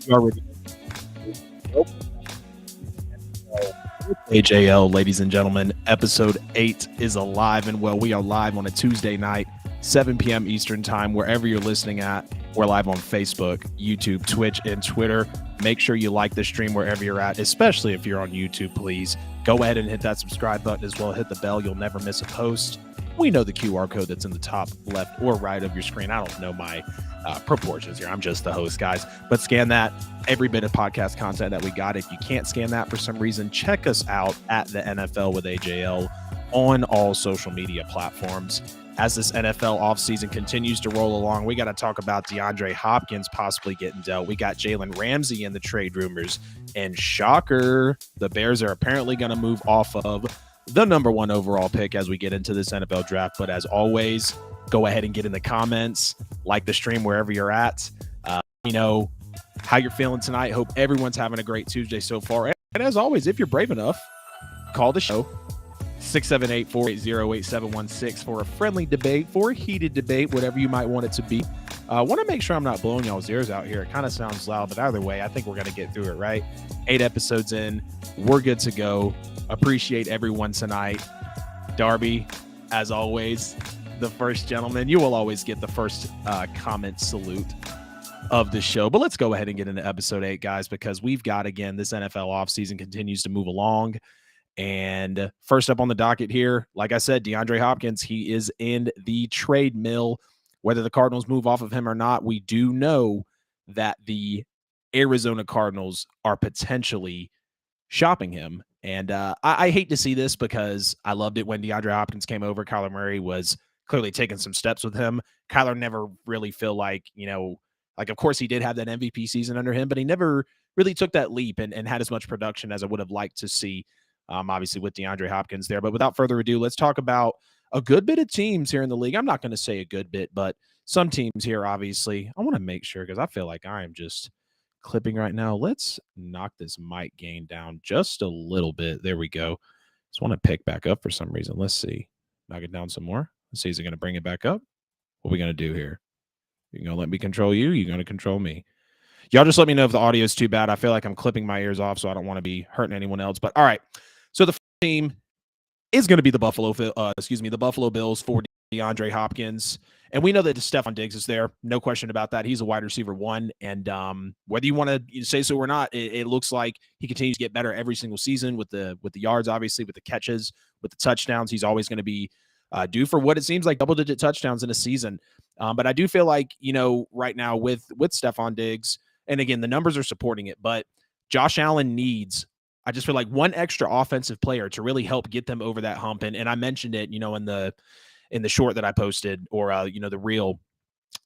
You already know. AJL, ladies and gentlemen, episode 8 is alive and well. We are live on a Tuesday night, 7 p.m. Eastern time, wherever you're listening at. We're live on Facebook, YouTube, Twitch, and Twitter. Make sure you like the stream wherever you're at, especially if you're on YouTube, please. Go ahead and hit that subscribe button as well. Hit the bell. You'll never miss a post. We know the QR code that's in the top left or right of your screen. I don't know my proportions here. I'm just the host, guys. But scan that. Every bit of podcast content that we got. If you can't scan that for some reason, check us out at the NFL with AJL on all social media platforms. As this NFL offseason continues to roll along, we got to talk about Deandre Hopkins possibly getting dealt. We got Jalen Ramsey in the trade rumors. And shocker, the Bears are apparently going to move off of the number 1 overall pick as we get into this NFL draft. But as always, go ahead and get in the comments, like the stream wherever you're at. You know how you're feeling tonight. Hope everyone's having a great Tuesday so far. And as always, if you're brave enough, call the show 678-480-8716 for a friendly debate, for a heated debate, whatever you might want it to be. I want to make sure I'm not blowing y'all's ears out here. It kind of sounds loud, but either way, I think we're going to get through it, right? 8 episodes in, we're good to go. Appreciate everyone tonight. Darby, as always, the first gentleman. You will always get the first comment salute of the show. But let's go ahead and get into episode 8, guys, because we've got, again, this NFL offseason continues to move along. And first up on the docket here, like I said, Deandre Hopkins, he is in the trade mill. Whether the Cardinals move off of him or not, we do know that the Arizona Cardinals are potentially shopping him. And I hate to see this because I loved it when DeAndre Hopkins came over. Kyler Murray was clearly taking some steps with him. Kyler never really feel like, of course he did have that MVP season under him, but he never really took that leap and had as much production as I would have liked to see, obviously with DeAndre Hopkins there. But without further ado, let's talk about a good bit of teams here in the league. I'm not going to say a good bit, but some teams here, obviously. I want to make sure because I feel like I am just clipping right now. Let's knock this mic gain down just a little bit. There we go. Just want to pick back up for some reason. Let's see. Knock it down some more. Let's see. Is it going to bring it back up? What are we going to do here? You're going to let me control you? You're going to control me? Y'all just let me know if the audio is too bad. I feel like I'm clipping my ears off, so I don't want to be hurting anyone else. But all right. So the first team is going to be the Buffalo Bills for DeAndre Hopkins. And we know that Stephon Diggs is there. No question about that. He's a wide receiver 1. And whether you want to say so or not, it looks like he continues to get better every single season with the yards, obviously, with the catches, with the touchdowns. He's always going to be due for what it seems like double-digit touchdowns in a season. But I do feel like, right now with Stephon Diggs, and again, the numbers are supporting it, but Josh Allen needs, I just feel like, one extra offensive player to really help get them over that hump. And I mentioned it, in the short that I posted, or the reel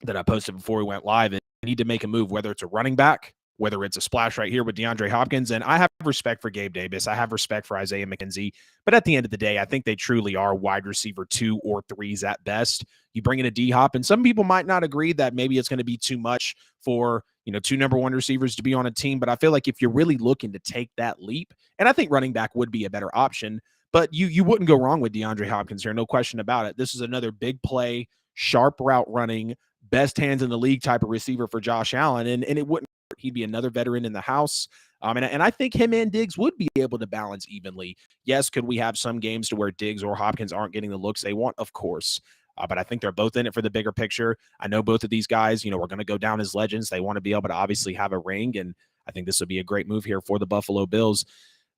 that I posted before we went live. I need to make a move, whether it's a running back, whether it's a splash right here with DeAndre Hopkins. And I have respect for Gabe Davis. I have respect for Isaiah McKenzie. But at the end of the day, I think they truly are wide receiver 2 or 3s at best. You bring in a D-Hop, and some people might not agree that maybe it's going to be too much for 2 number 1 receivers to be on a team. But I feel like if you're really looking to take that leap, and I think running back would be a better option, but you wouldn't go wrong with DeAndre Hopkins here, no question about it. This is another big play, sharp route running, best hands in the league type of receiver for Josh Allen, and it wouldn't hurt. He'd be another veteran in the house. And I think him and Diggs would be able to balance evenly. Yes, could we have some games to where Diggs or Hopkins aren't getting the looks they want? Of course. But I think they're both in it for the bigger picture. I know both of these guys, are going to go down as legends. They want to be able to obviously have a ring, and I think this would be a great move here for the Buffalo Bills.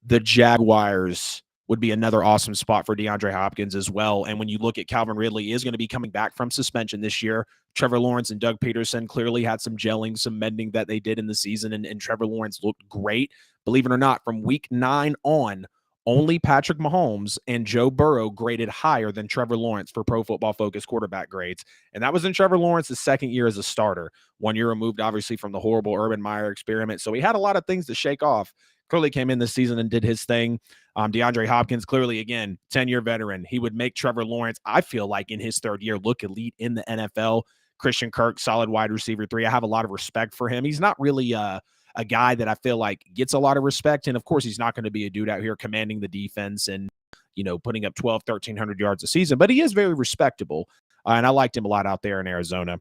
The Jaguars would be another awesome spot for DeAndre Hopkins as well. And when you look at Calvin Ridley is going to be coming back from suspension this year. Trevor Lawrence and Doug Peterson clearly had some gelling, some mending that they did in the season, and Trevor Lawrence looked great. Believe it or not, from week 9 on, only Patrick Mahomes and Joe Burrow graded higher than Trevor Lawrence for Pro Football Focus quarterback grades. And that was in Trevor Lawrence's second year as a starter. 1 year removed, obviously, from the horrible Urban Meyer experiment. So he had a lot of things to shake off. Clearly came in this season and did his thing. DeAndre Hopkins, clearly, again, 10-year veteran. He would make Trevor Lawrence, I feel like, in his third year, look elite in the NFL. Christian Kirk, solid wide receiver 3. I have a lot of respect for him. He's not really a guy that I feel like gets a lot of respect. And, of course, he's not going to be a dude out here commanding the defense and, putting up 1,200, 1,300 yards a season. But he is very respectable. And I liked him a lot out there in Arizona.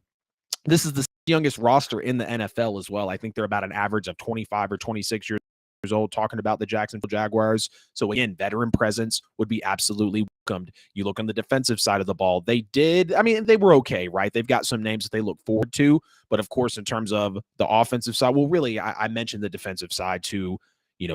This is the youngest roster in the NFL as well. I think they're about an average of 25 or 26 years old, talking about the Jacksonville Jaguars. So again, veteran presence would be absolutely welcomed. You look on the defensive side of the ball. They were okay, right? They've got some names that they look forward to. But of course, in terms of the offensive side, well, really, I mentioned the defensive side to,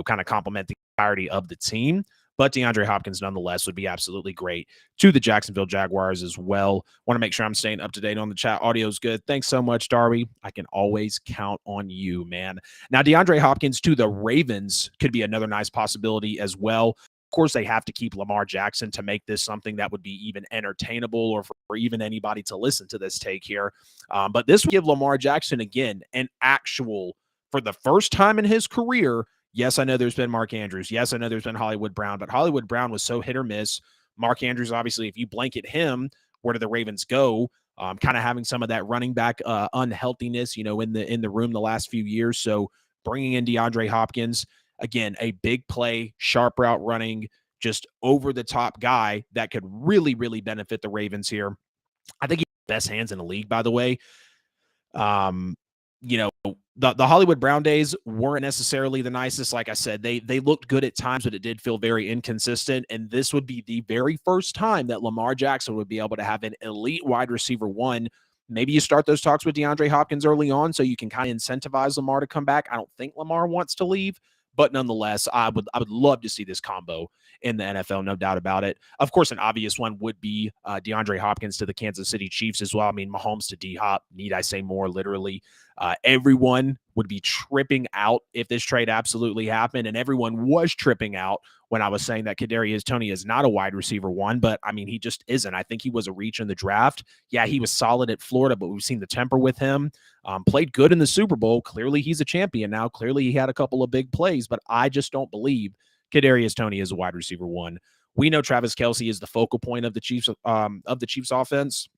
kind of complement the entirety of the team. But DeAndre Hopkins, nonetheless, would be absolutely great to the Jacksonville Jaguars as well. Want to make sure I'm staying up to date on the chat. Audio's good. Thanks so much, Darby. I can always count on you, man. Now, DeAndre Hopkins to the Ravens could be another nice possibility as well. Of course, they have to keep Lamar Jackson to make this something that would be even entertainable or for even anybody to listen to this take here. But this would give Lamar Jackson, again, an actual, for the first time in his career. Yes, I know there's been Mark Andrews. Yes, I know there's been Hollywood Brown, but Hollywood Brown was so hit or miss. Mark Andrews, obviously, if you blanket him, where do the Ravens go? Kind of having some of that running back unhealthiness, in the room the last few years. So bringing in DeAndre Hopkins, again, a big play, sharp route running, just over the top guy that could really, really benefit the Ravens here. I think he has the best hands in the league, by the way. The Hollywood Brown days weren't necessarily the nicest. Like I said, they looked good at times, but it did feel very inconsistent. And this would be the very first time that Lamar Jackson would be able to have an elite wide receiver one. Maybe you start those talks with DeAndre Hopkins early on so you can kind of incentivize Lamar to come back. I don't think Lamar wants to leave, but nonetheless, I would love to see this combo in the NFL, no doubt about it. Of course, an obvious one would be DeAndre Hopkins to the Kansas City Chiefs as well. I mean, Mahomes to D-Hop, need I say more, literally. Everyone would be tripping out if this trade absolutely happened, and everyone was tripping out when I was saying that Kadarius Toney is not a wide receiver one, but I mean, he just isn't. I think he was a reach in the draft. Yeah, he was solid at Florida, but we've seen the temper with him. Played good in the Super Bowl. Clearly, he's a champion now. Clearly, he had a couple of big plays, but I just don't believe Kadarius Toney is a wide receiver one. We know Travis Kelce is the focal point of the Chiefs offense.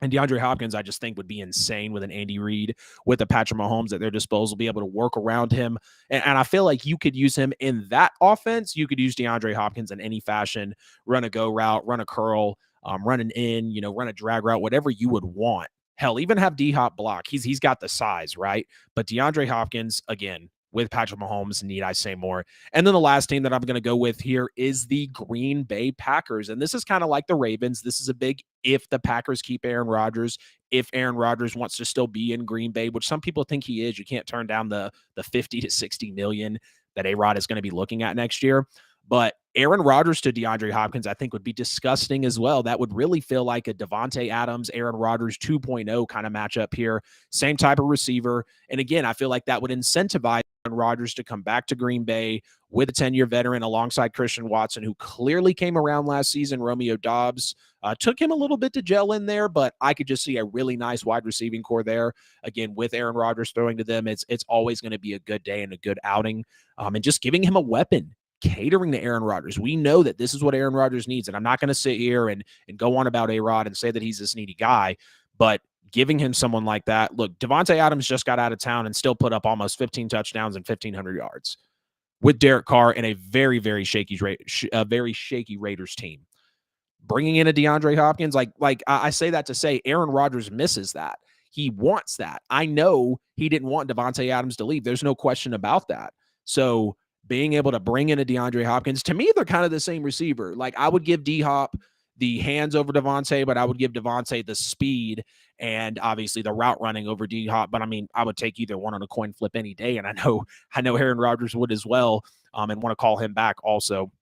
And DeAndre Hopkins, I just think, would be insane with an Andy Reid, with a Patrick Mahomes at their disposal, be able to work around him. And I feel like you could use him in that offense. You could use DeAndre Hopkins in any fashion, run a go route, run a curl, run an in, run a drag route, whatever you would want. Hell, even have D-Hop block. He's got the size, right? But DeAndre Hopkins, again, with Patrick Mahomes, need I say more? And then the last team that I'm going to go with here is the Green Bay Packers. And this is kind of like the Ravens. This is a big if the Packers keep Aaron Rodgers, if Aaron Rodgers wants to still be in Green Bay, which some people think he is. You can't turn down the 50 to 60 million that A-Rod is going to be looking at next year. But Aaron Rodgers to DeAndre Hopkins, I think, would be disgusting as well. That would really feel like a Devontae Adams, Aaron Rodgers 2.0 kind of matchup here. Same type of receiver. And again, I feel like that would incentivize Aaron Rodgers to come back to Green Bay with a 10-year veteran alongside Christian Watson, who clearly came around last season. Romeo Doubs took him a little bit to gel in there, but I could just see a really nice wide receiving core there. Again, with Aaron Rodgers throwing to them, it's always going to be a good day and a good outing. And just giving him a weapon, catering to Aaron Rodgers. We know that this is what Aaron Rodgers needs, and I'm not going to sit here and go on about A-Rod and say that he's this needy guy, but giving him someone like that. Look, Devontae Adams just got out of town and still put up almost 15 touchdowns and 1,500 yards with Derek Carr and a very, very shaky Raiders team. Bringing in a DeAndre Hopkins, like I say that to say Aaron Rodgers misses that. He wants that. I know he didn't want Devontae Adams to leave. There's no question about that. So being able to bring in a DeAndre Hopkins, to me, they're kind of the same receiver. Like, I would give D-Hop the hands over Devontae, but I would give Devontae the speed and obviously the route running over D-Hop. But I mean, I would take either one on a coin flip any day. And I know Aaron Rodgers would as well, and want to call him back also.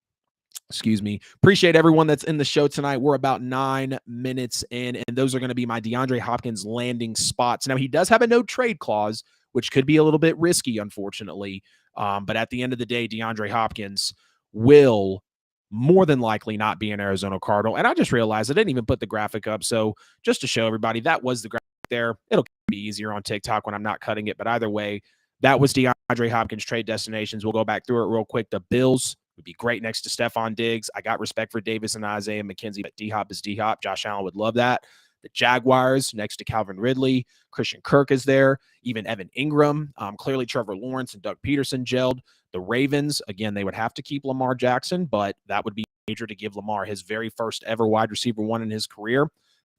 Excuse me. Appreciate everyone that's in the show tonight. We're about 9 minutes in, and those are going to be my DeAndre Hopkins landing spots. Now, he does have a no trade clause, which could be a little bit risky, unfortunately. But at the end of the day, DeAndre Hopkins will more than likely not be an Arizona Cardinal. And I just realized I didn't even put the graphic up. So just to show everybody, that was the graphic there. It'll be easier on TikTok when I'm not cutting it. But either way, that was DeAndre Hopkins trade destinations. We'll go back through it real quick. The Bills would be great next to Stephon Diggs. I got respect for Davis and Isaiah McKenzie, but D-Hop is D-Hop. Josh Allen would love that. The Jaguars next to Calvin Ridley. Christian Kirk is there. Even Evan Ingram. Clearly Trevor Lawrence and Doug Peterson gelled. The Ravens, again, they would have to keep Lamar Jackson, but that would be major to give Lamar his very first ever wide receiver one in his career.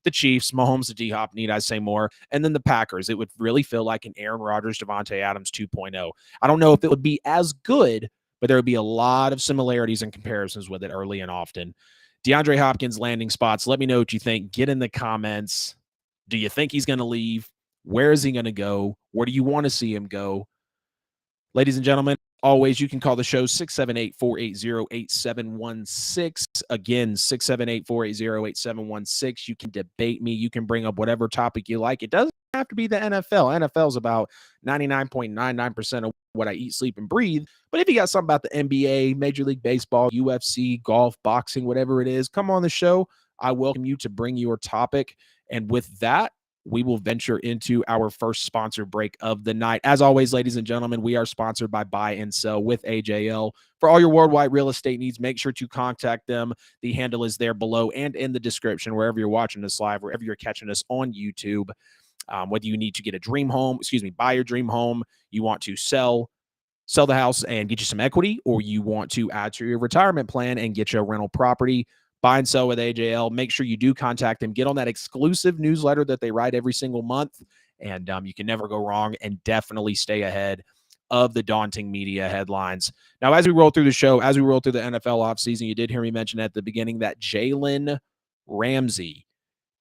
The Chiefs, Mahomes, the D-Hop, need I say more? And then the Packers. It would really feel like an Aaron Rodgers, Devontae Adams 2.0. I don't know if it would be as good, but there would be a lot of similarities and comparisons with it early and often. Deandre Hopkins landing spots. Let me know what you think. Get in the comments. Do you think he's going to leave? Where is he going to go? Where do you want to see him go? Ladies and gentlemen, always, you can call the show 678-480-8716. Again, 678-480-8716. You can debate me. You can bring up whatever topic you like. It doesn't have to be the NFL. NFL is about 99.99% of what I eat, sleep, and breathe. But if you got something about the NBA, Major League Baseball, UFC, golf, boxing, whatever it is, come on the show. I welcome you to bring your topic. And with that, we will venture into our first sponsor break of the night. As always, ladies and gentlemen, we are sponsored by Buy and Sell with AJL. For all your worldwide real estate needs, make sure to contact them. The handle is there below and in the description, wherever you're watching this live, wherever you're catching us on YouTube. Whether you need to get a dream home, buy your dream home, you want to sell the house and get you some equity, or you want to add to your retirement plan and get you a rental property, Buy and Sell with AJL. Make sure you do contact them. Get on that exclusive newsletter that they write every single month, and you can never go wrong, and definitely stay ahead of the daunting media headlines. Now, as we roll through the show, as we roll through the NFL offseason, you did hear me mention at the beginning that Jalen Ramsey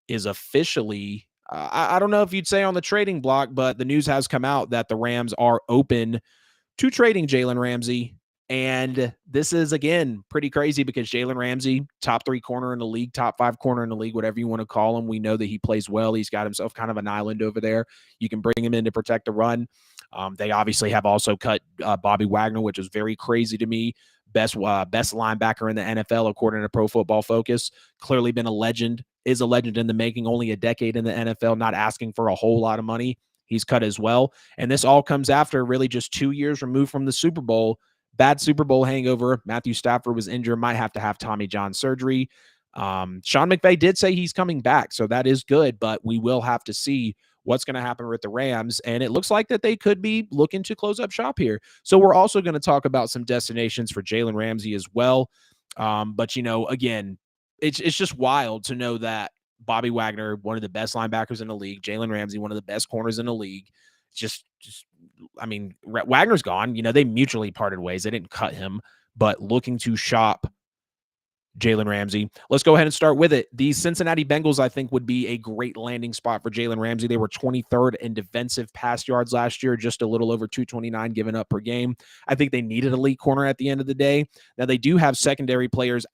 is officially, I don't know if you'd say on the trading block, but the news has come out that the Rams are open to trading Jalen Ramsey. And this is, again, pretty crazy because Jalen Ramsey, top 3 corner in the league, top 5 corner in the league, whatever you want to call him. We know that he plays well. He's got himself kind of an island over there. You can bring him in to protect the run. They obviously have also cut Bobby Wagner, which is very crazy to me. Best linebacker in the NFL, according to Pro Football Focus. Clearly been a legend, is a legend in the making, only a decade in the NFL, not asking for a whole lot of money. He's cut as well. And this all comes after really just 2 years removed from the Super Bowl. Bad Super Bowl hangover. Matthew Stafford was injured, might have to have Tommy John surgery. Sean McVay did say he's coming back, so that is good, but we will have to see what's going to happen with the Rams, and it looks like that they could be looking to close up shop here. So we're also going to talk about some destinations for Jalen Ramsey as well. But, again, it's just wild to know that Bobby Wagner, one of the best linebackers in the league, Jalen Ramsey, one of the best corners in the league, Wagner's gone. They mutually parted ways. They didn't cut him, but looking to shop Jalen Ramsey. Let's go ahead and start with it. The Cincinnati Bengals, I think, would be a great landing spot for Jalen Ramsey. They were 23rd in defensive pass yards last year, just a little over 229 given up per game. I think they needed a elite corner at the end of the day. Now, they do have secondary players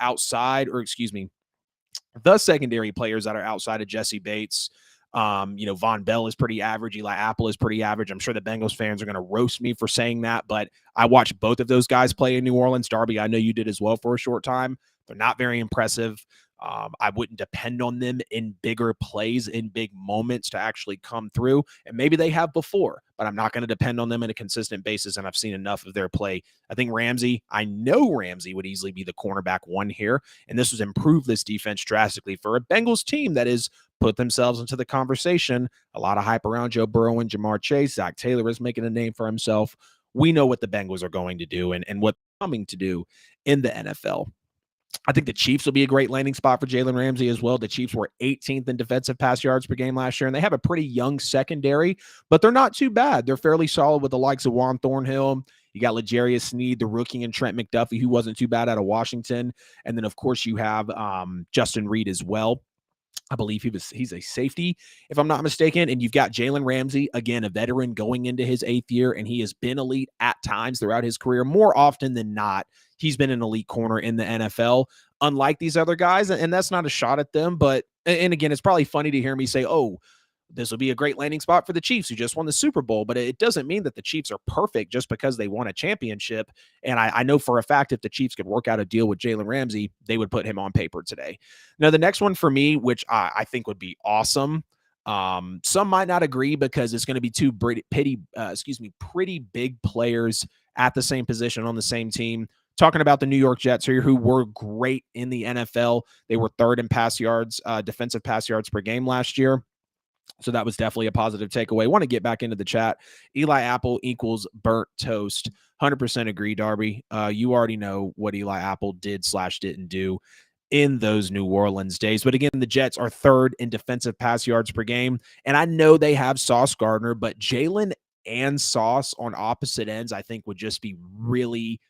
the secondary players that are outside of Jesse Bates. Von Bell is pretty average. Eli Apple is pretty average. I'm sure the Bengals fans are going to roast me for saying that, but I watched both of those guys play in New Orleans. Darby, I know you did as well for a short time. They're not very impressive. I wouldn't depend on them in bigger plays, in big moments to actually come through. And maybe they have before, but I'm not going to depend on them on a consistent basis. And I've seen enough of their play. I know Ramsey would easily be the cornerback 1 here. And this would improve this defense drastically for a Bengals team that is put themselves into the conversation. A lot of hype around Joe Burrow and Jamar Chase. Zach Taylor is making a name for himself. We know what the Bengals are going to do and what they're coming to do in the NFL. I think the Chiefs will be a great landing spot for Jalen Ramsey as well. The Chiefs were 18th in defensive pass yards per game last year, and they have a pretty young secondary, but they're not too bad. They're fairly solid with the likes of Juan Thornhill. You got L'Jarius Sneed, the rookie, and Trent McDuffie, who wasn't too bad out of Washington. And then, of course, you have Justin Reed as well. I believe he's a safety, if I'm not mistaken. And you've got Jalen Ramsey, again, a veteran going into his 8th year, and he has been elite at times throughout his career. More often than not, he's been an elite corner in the NFL, unlike these other guys. And that's not a shot at them. But, and again, it's probably funny to hear me say, oh, this will be a great landing spot for the Chiefs who just won the Super Bowl. But it doesn't mean that the Chiefs are perfect just because they won a championship. And I know for a fact if the Chiefs could work out a deal with Jalen Ramsey, they would put him on paper today. Now, the next one for me, which I think would be awesome. Some might not agree because it's going to be two pretty big players at the same position on the same team. Talking about the New York Jets here, who were great in the NFL. They were 3rd in pass yards, defensive pass yards per game last year. So that was definitely a positive takeaway. I want to get back into the chat. Eli Apple equals burnt toast. 100% agree, Darby. You already know what Eli Apple did/didn't do. in those New Orleans days. But again, the Jets are third in defensive pass yards per game. And I know they have Sauce Gardner, but Jalen and Sauce on opposite ends, I think would just be really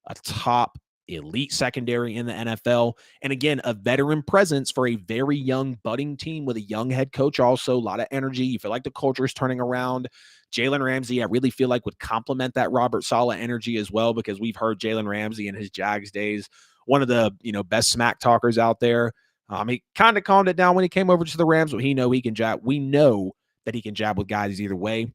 a top elite secondary in the NFL. And again, a veteran presence for a very young budding team with a young head coach, also a lot of energy. You feel like the culture is turning around. Jalen Ramsey, I really feel like would complement that Robert Saleh energy as well, because we've heard Jalen Ramsey in his Jags days, one of the best smack talkers out there. He kind of calmed it down when he came over to the Rams, but he can jab. We know that he can jab with guys either way.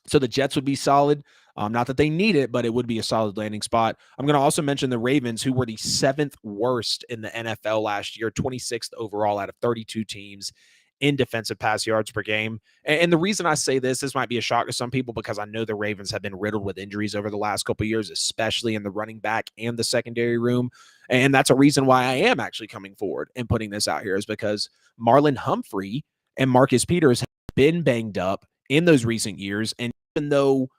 So the Jets would be solid. Not that they need it, but it would be a solid landing spot. I'm going to also mention the Ravens, who were the 7th worst in the NFL last year, 26th overall out of 32 teams in defensive pass yards per game. And the reason I say this might be a shock to some people, because I know the Ravens have been riddled with injuries over the last couple of years, especially in the running back and the secondary room. And that's a reason why I am actually coming forward and putting this out here, is because Marlon Humphrey and Marcus Peters have been banged up in those recent years. And even though,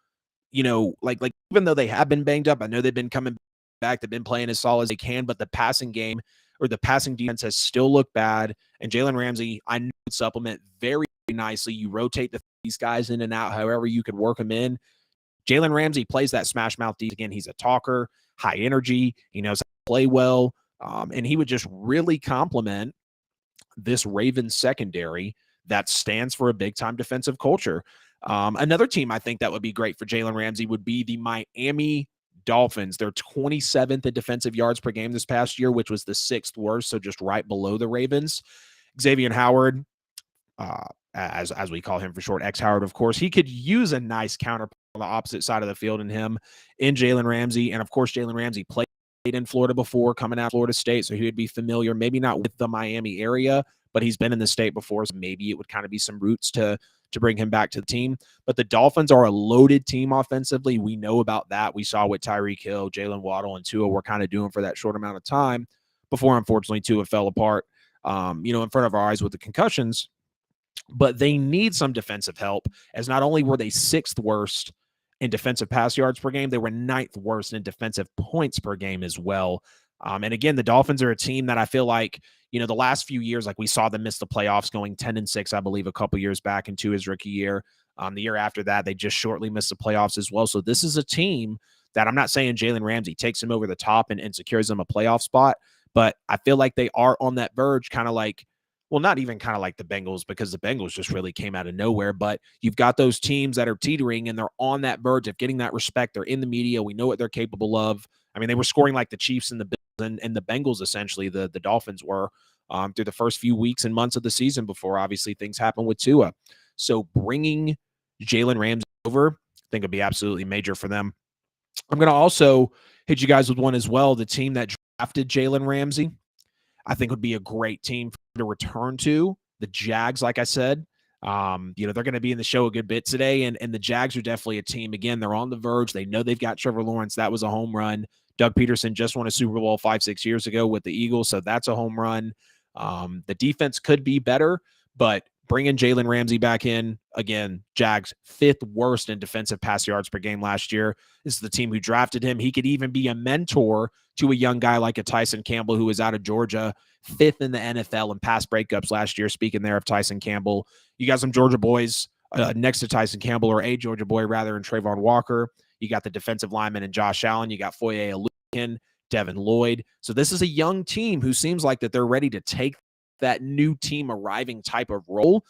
even though they have been banged up, I know they've been coming back, they've been playing as solid as they can, but the passing game or the passing defense has still looked bad. And Jalen Ramsey, I know, would supplement very nicely. You rotate these guys in and out, however you could work them in. Jalen Ramsey plays that smash mouth defense. Again, he's a talker, high energy. He knows how to play well. And he would just really complement this Ravens secondary that stands for a big-time defensive culture. Another team I think that would be great for Jalen Ramsey would be the Miami Dolphins. They're 27th in defensive yards per game this past year, which was the 6th worst, so just right below the Ravens. Xavier Howard, as we call him for short, X Howard, of course, he could use a nice counter on the opposite side of the field in him, in Jalen Ramsey. And of course, Jalen Ramsey played in Florida before, coming out of Florida State, so he would be familiar, maybe not with the Miami area, but he's been in the state before, so maybe it would kind of be some roots to bring him back to the team. But the Dolphins are a loaded team offensively. We know about that. We saw what Tyreek Hill, Jalen Waddle, and Tua were kind of doing for that short amount of time before, unfortunately, Tua fell apart, in front of our eyes with the concussions. But they need some defensive help, as not only were they 6th worst in defensive pass yards per game, they were 9th worst in defensive points per game as well. And again, the Dolphins are a team that I feel like, the last few years, like we saw them miss the playoffs going 10-6, I believe, a couple years back into his rookie year. The year after that, they just shortly missed the playoffs as well. So this is a team that, I'm not saying Jalen Ramsey takes them over the top and secures them a playoff spot, but I feel like they are on that verge, kind of like, well, not even kind of like the Bengals, because the Bengals just really came out of nowhere, but you've got those teams that are teetering and they're on that verge of getting that respect. They're in the media. We know what they're capable of. I mean, they were scoring like the Chiefs and the Bills and the Bengals, essentially, the Dolphins were, through the first few weeks and months of the season before, obviously, things happened with Tua. So bringing Jalen Ramsey over, I think would be absolutely major for them. I'm going to also hit you guys with one as well. The team that drafted Jalen Ramsey, I think would be a great team to return to. The Jags, like I said, they're going to be in the show a good bit today, and the Jags are definitely a team. Again, they're on the verge. They know they've got Trevor Lawrence. That was a home run. Doug Peterson just won a Super Bowl 5-6 years ago with the Eagles, so that's a home run. The defense could be better, but bringing Jalen Ramsey back in, again, Jags 5th worst in defensive pass yards per game last year. This is the team who drafted him. He could even be a mentor to a young guy like a Tyson Campbell, who is out of Georgia, 5th in the NFL in pass breakups last year. Speaking there of Tyson Campbell, you got some Georgia boys next to Tyson Campbell, or a Georgia boy rather, in Trayvon Walker. You got the defensive lineman in Josh Allen. You got Foye Oluokun, Devin Lloyd. So this is a young team who seems like that they're ready to take that new team arriving type of role.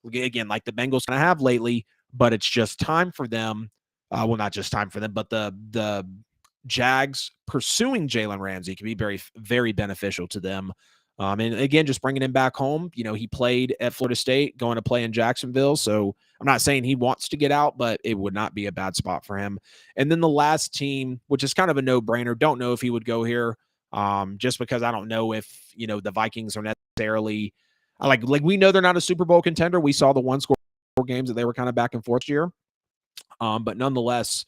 Again, like the Bengals kind of have lately, but it's just time for them. Well, not just time for them, but the Jags pursuing Jalen Ramsey can be very, very beneficial to them. And again, just bringing him back home. He played at Florida State, going to play in Jacksonville. So I'm not saying he wants to get out, but it would not be a bad spot for him. And then the last team, which is kind of a no-brainer, don't know if he would go here, just because I don't know if, the Vikings are necessarily like we know they're not a Super Bowl contender. We saw the one-score games that they were kind of back and forth this year. But nonetheless,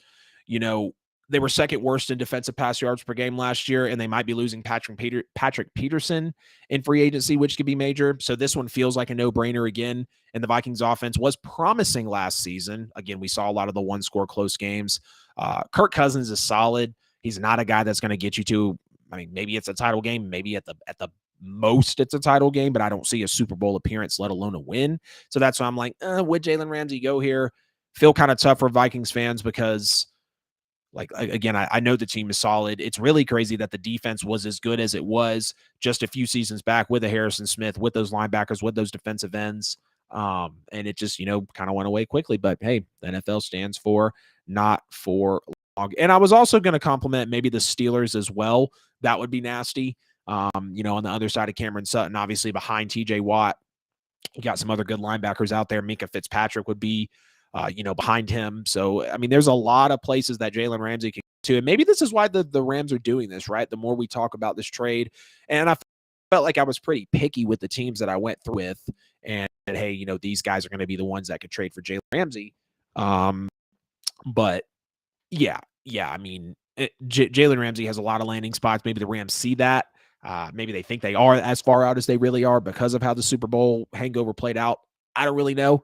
they were 2nd worst in defensive pass yards per game last year, and they might be losing Patrick Peterson in free agency, which could be major. So this one feels like a no-brainer again. And the Vikings offense was promising last season. Again, we saw a lot of the one-score close games. Kirk Cousins is solid. He's not a guy that's going to get you to, maybe it's a title game, maybe at the most it's a title game, but I don't see a Super Bowl appearance, let alone a win. So that's why I'm like, would Jalen Ramsey go here? Feel kind of tough for Vikings fans because, like, again, I know the team is solid. It's really crazy that the defense was as good as it was just a few seasons back with a Harrison Smith, with those linebackers, with those defensive ends. And it just, kind of went away quickly. But hey, the NFL stands for not for long. And I was also going to compliment maybe the Steelers as well. That would be nasty. On the other side of Cameron Sutton, obviously behind TJ Watt, you got some other good linebackers out there. Minka Fitzpatrick would be, behind him. So, I mean, there's a lot of places that Jalen Ramsey can go to. And maybe this is why the Rams are doing this, right? The more we talk about this trade. And I felt like I was pretty picky with the teams that I went through with. And hey, these guys are going to be the ones that could trade for Jalen Ramsey. But yeah, I mean, Jalen Ramsey has a lot of landing spots. Maybe the Rams see that. Maybe they think they are as far out as they really are because of how the Super Bowl hangover played out. I don't really know.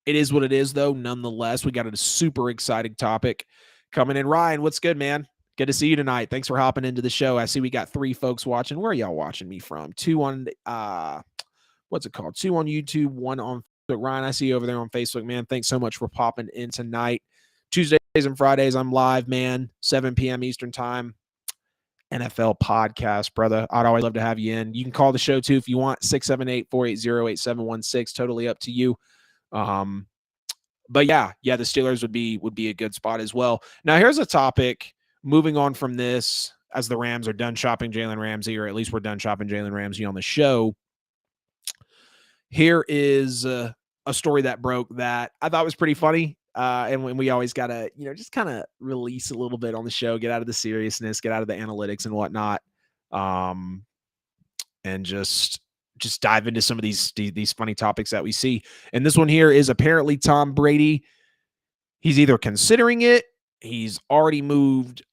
It is what it is, though. Nonetheless, we got a super exciting topic coming in. Ryan, what's good, man? Good to see you tonight. Thanks for hopping into the show. I see we got 3 folks watching. Where are y'all watching me from? 2 on, what's it called? 2 on YouTube, 1 on Facebook. Ryan, I see you over there on Facebook, man. Thanks so much for popping in tonight. Tuesdays and Fridays, I'm live, man. 7 p.m. Eastern time. NFL podcast, brother. I'd always love to have you in. You can call the show too if you want. 678-480-8716. Totally up to you. But yeah, the Steelers would be a good spot as well. Now here's a topic. Moving on from this, as the Rams are done shopping Jalen Ramsey, or at least we're done shopping Jalen Ramsey on the show. Here is a story that broke that I thought was pretty funny. And when we always got to, just kind of release a little bit on the show, get out of the seriousness, get out of the analytics and whatnot. And just dive into some of these funny topics that we see. And this one here is apparently Tom Brady. He's either considering it, he's already moved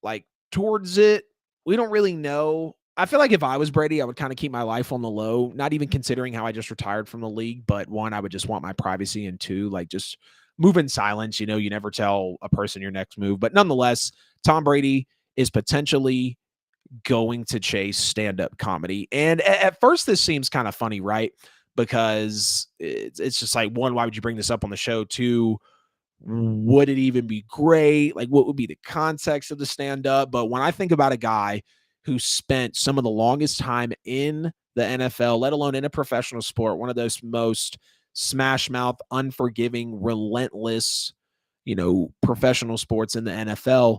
towards it. We don't really know. I feel like if I was Brady, I would kind of keep my life on the low, not even considering how I just retired from the league. But 1, I would just want my privacy, and 2, just move in silence. You never tell a person your next move. But nonetheless, Tom Brady is potentially going to chase stand-up comedy. And at first, this seems kind of funny, right? Because it's just like, 1, why would you bring this up on the show? 2, would it even be great? What would be the context of the stand-up? But when I think about a guy who spent some of the longest time in the NFL, let alone in a professional sport, one of those most smash mouth, unforgiving, relentless, professional sports in the NFL,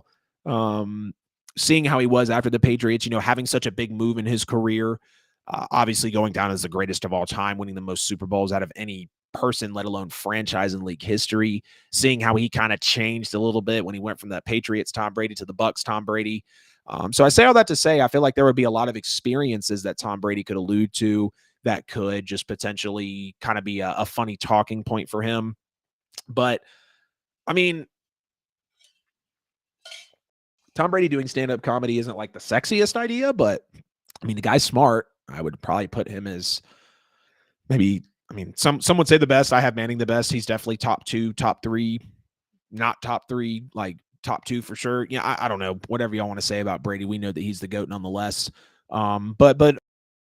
seeing how he was after the Patriots, having such a big move in his career, obviously going down as the greatest of all time, winning the most Super Bowls out of any person, let alone franchise in league history, seeing how he kind of changed a little bit when he went from the Patriots Tom Brady to the Bucs Tom Brady. So I say all that to say, I feel like there would be a lot of experiences that Tom Brady could allude to that could just potentially kind of be a funny talking point for him. But I mean, Tom Brady doing stand-up comedy isn't the sexiest idea, but I mean, the guy's smart. I would probably put him as maybe, some would say the best. I have Manning the best. He's definitely top 2, top 3, not top 3, top 2 for sure. I don't know, whatever y'all want to say about Brady. We know that he's the GOAT nonetheless. But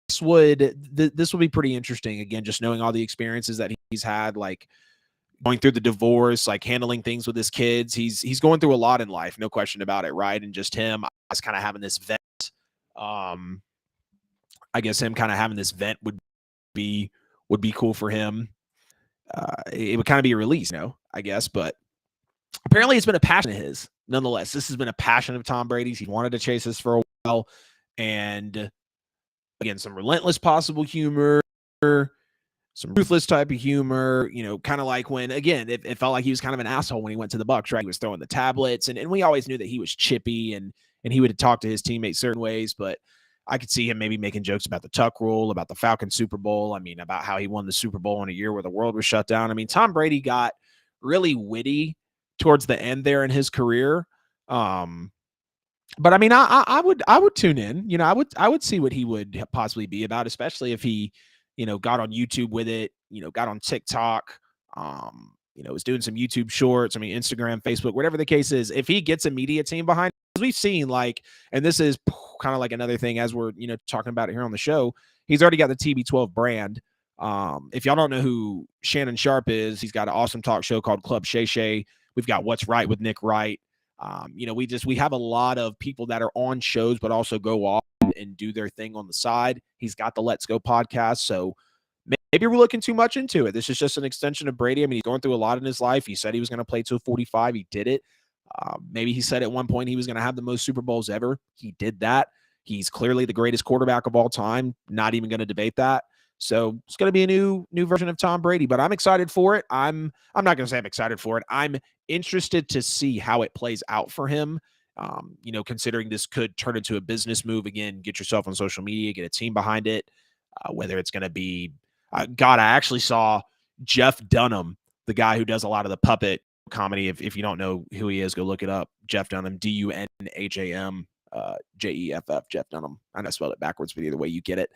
this would be pretty interesting. Again, just knowing all the experiences that he's had, going through the divorce, handling things with his kids. He's going through a lot in life, no question about it, right? And just him, I was kind of having this vent. I guess him kind of having this vent would be cool for him. It would kind of be a release, I guess. But apparently it's been a passion of his. Nonetheless, this has been a passion of Tom Brady's. He wanted to chase this for a while. And again, some relentless possible humor, some ruthless type of humor, kind of like when, again, it felt like he was kind of an asshole when he went to the Bucs, right? He was throwing the tablets, and we always knew that he was chippy and he would talk to his teammates certain ways, but I could see him maybe making jokes about the Tuck rule, about the Falcon Super Bowl. About how he won the Super Bowl in a year where the world was shut down. Tom Brady got really witty towards the end there in his career. But I would tune in. I would see what he would possibly be about, especially if he, got on YouTube with it, got on TikTok, was doing some YouTube shorts. Instagram, Facebook, whatever the case is. If he gets a media team behind, as we've seen, and this is kind of like another thing as we're, talking about it here on the show, he's already got the TB12 brand. If y'all don't know who Shannon Sharp is, he's got an awesome talk show called Club Shay Shay. We've got What's Right with Nick Wright. We have a lot of people that are on shows, but also go off and do their thing on the side. He's got the Let's Go podcast. So maybe we're looking too much into it. This is just an extension of Brady. I mean, he's going through a lot in his life. He said he was going to play till 45. He did it. Maybe he said at one point he was going to have the most Super Bowls ever. He did that. He's clearly the greatest quarterback of all time. Not even going to debate that. So it's going to be a new version of Tom Brady, but I'm excited for it. I'm not going to say I'm excited for it. I'm interested to see how it plays out for him. Considering this could turn into a business move again, get yourself on social media, get a team behind it, whether it's going to be, I actually saw Jeff Dunham, the guy who does a lot of the puppet comedy. If you don't know who he is, go look it up. Jeff Dunham, Dunham, Jeff, Jeff Dunham. I know I spelled it backwards, but either way you get it.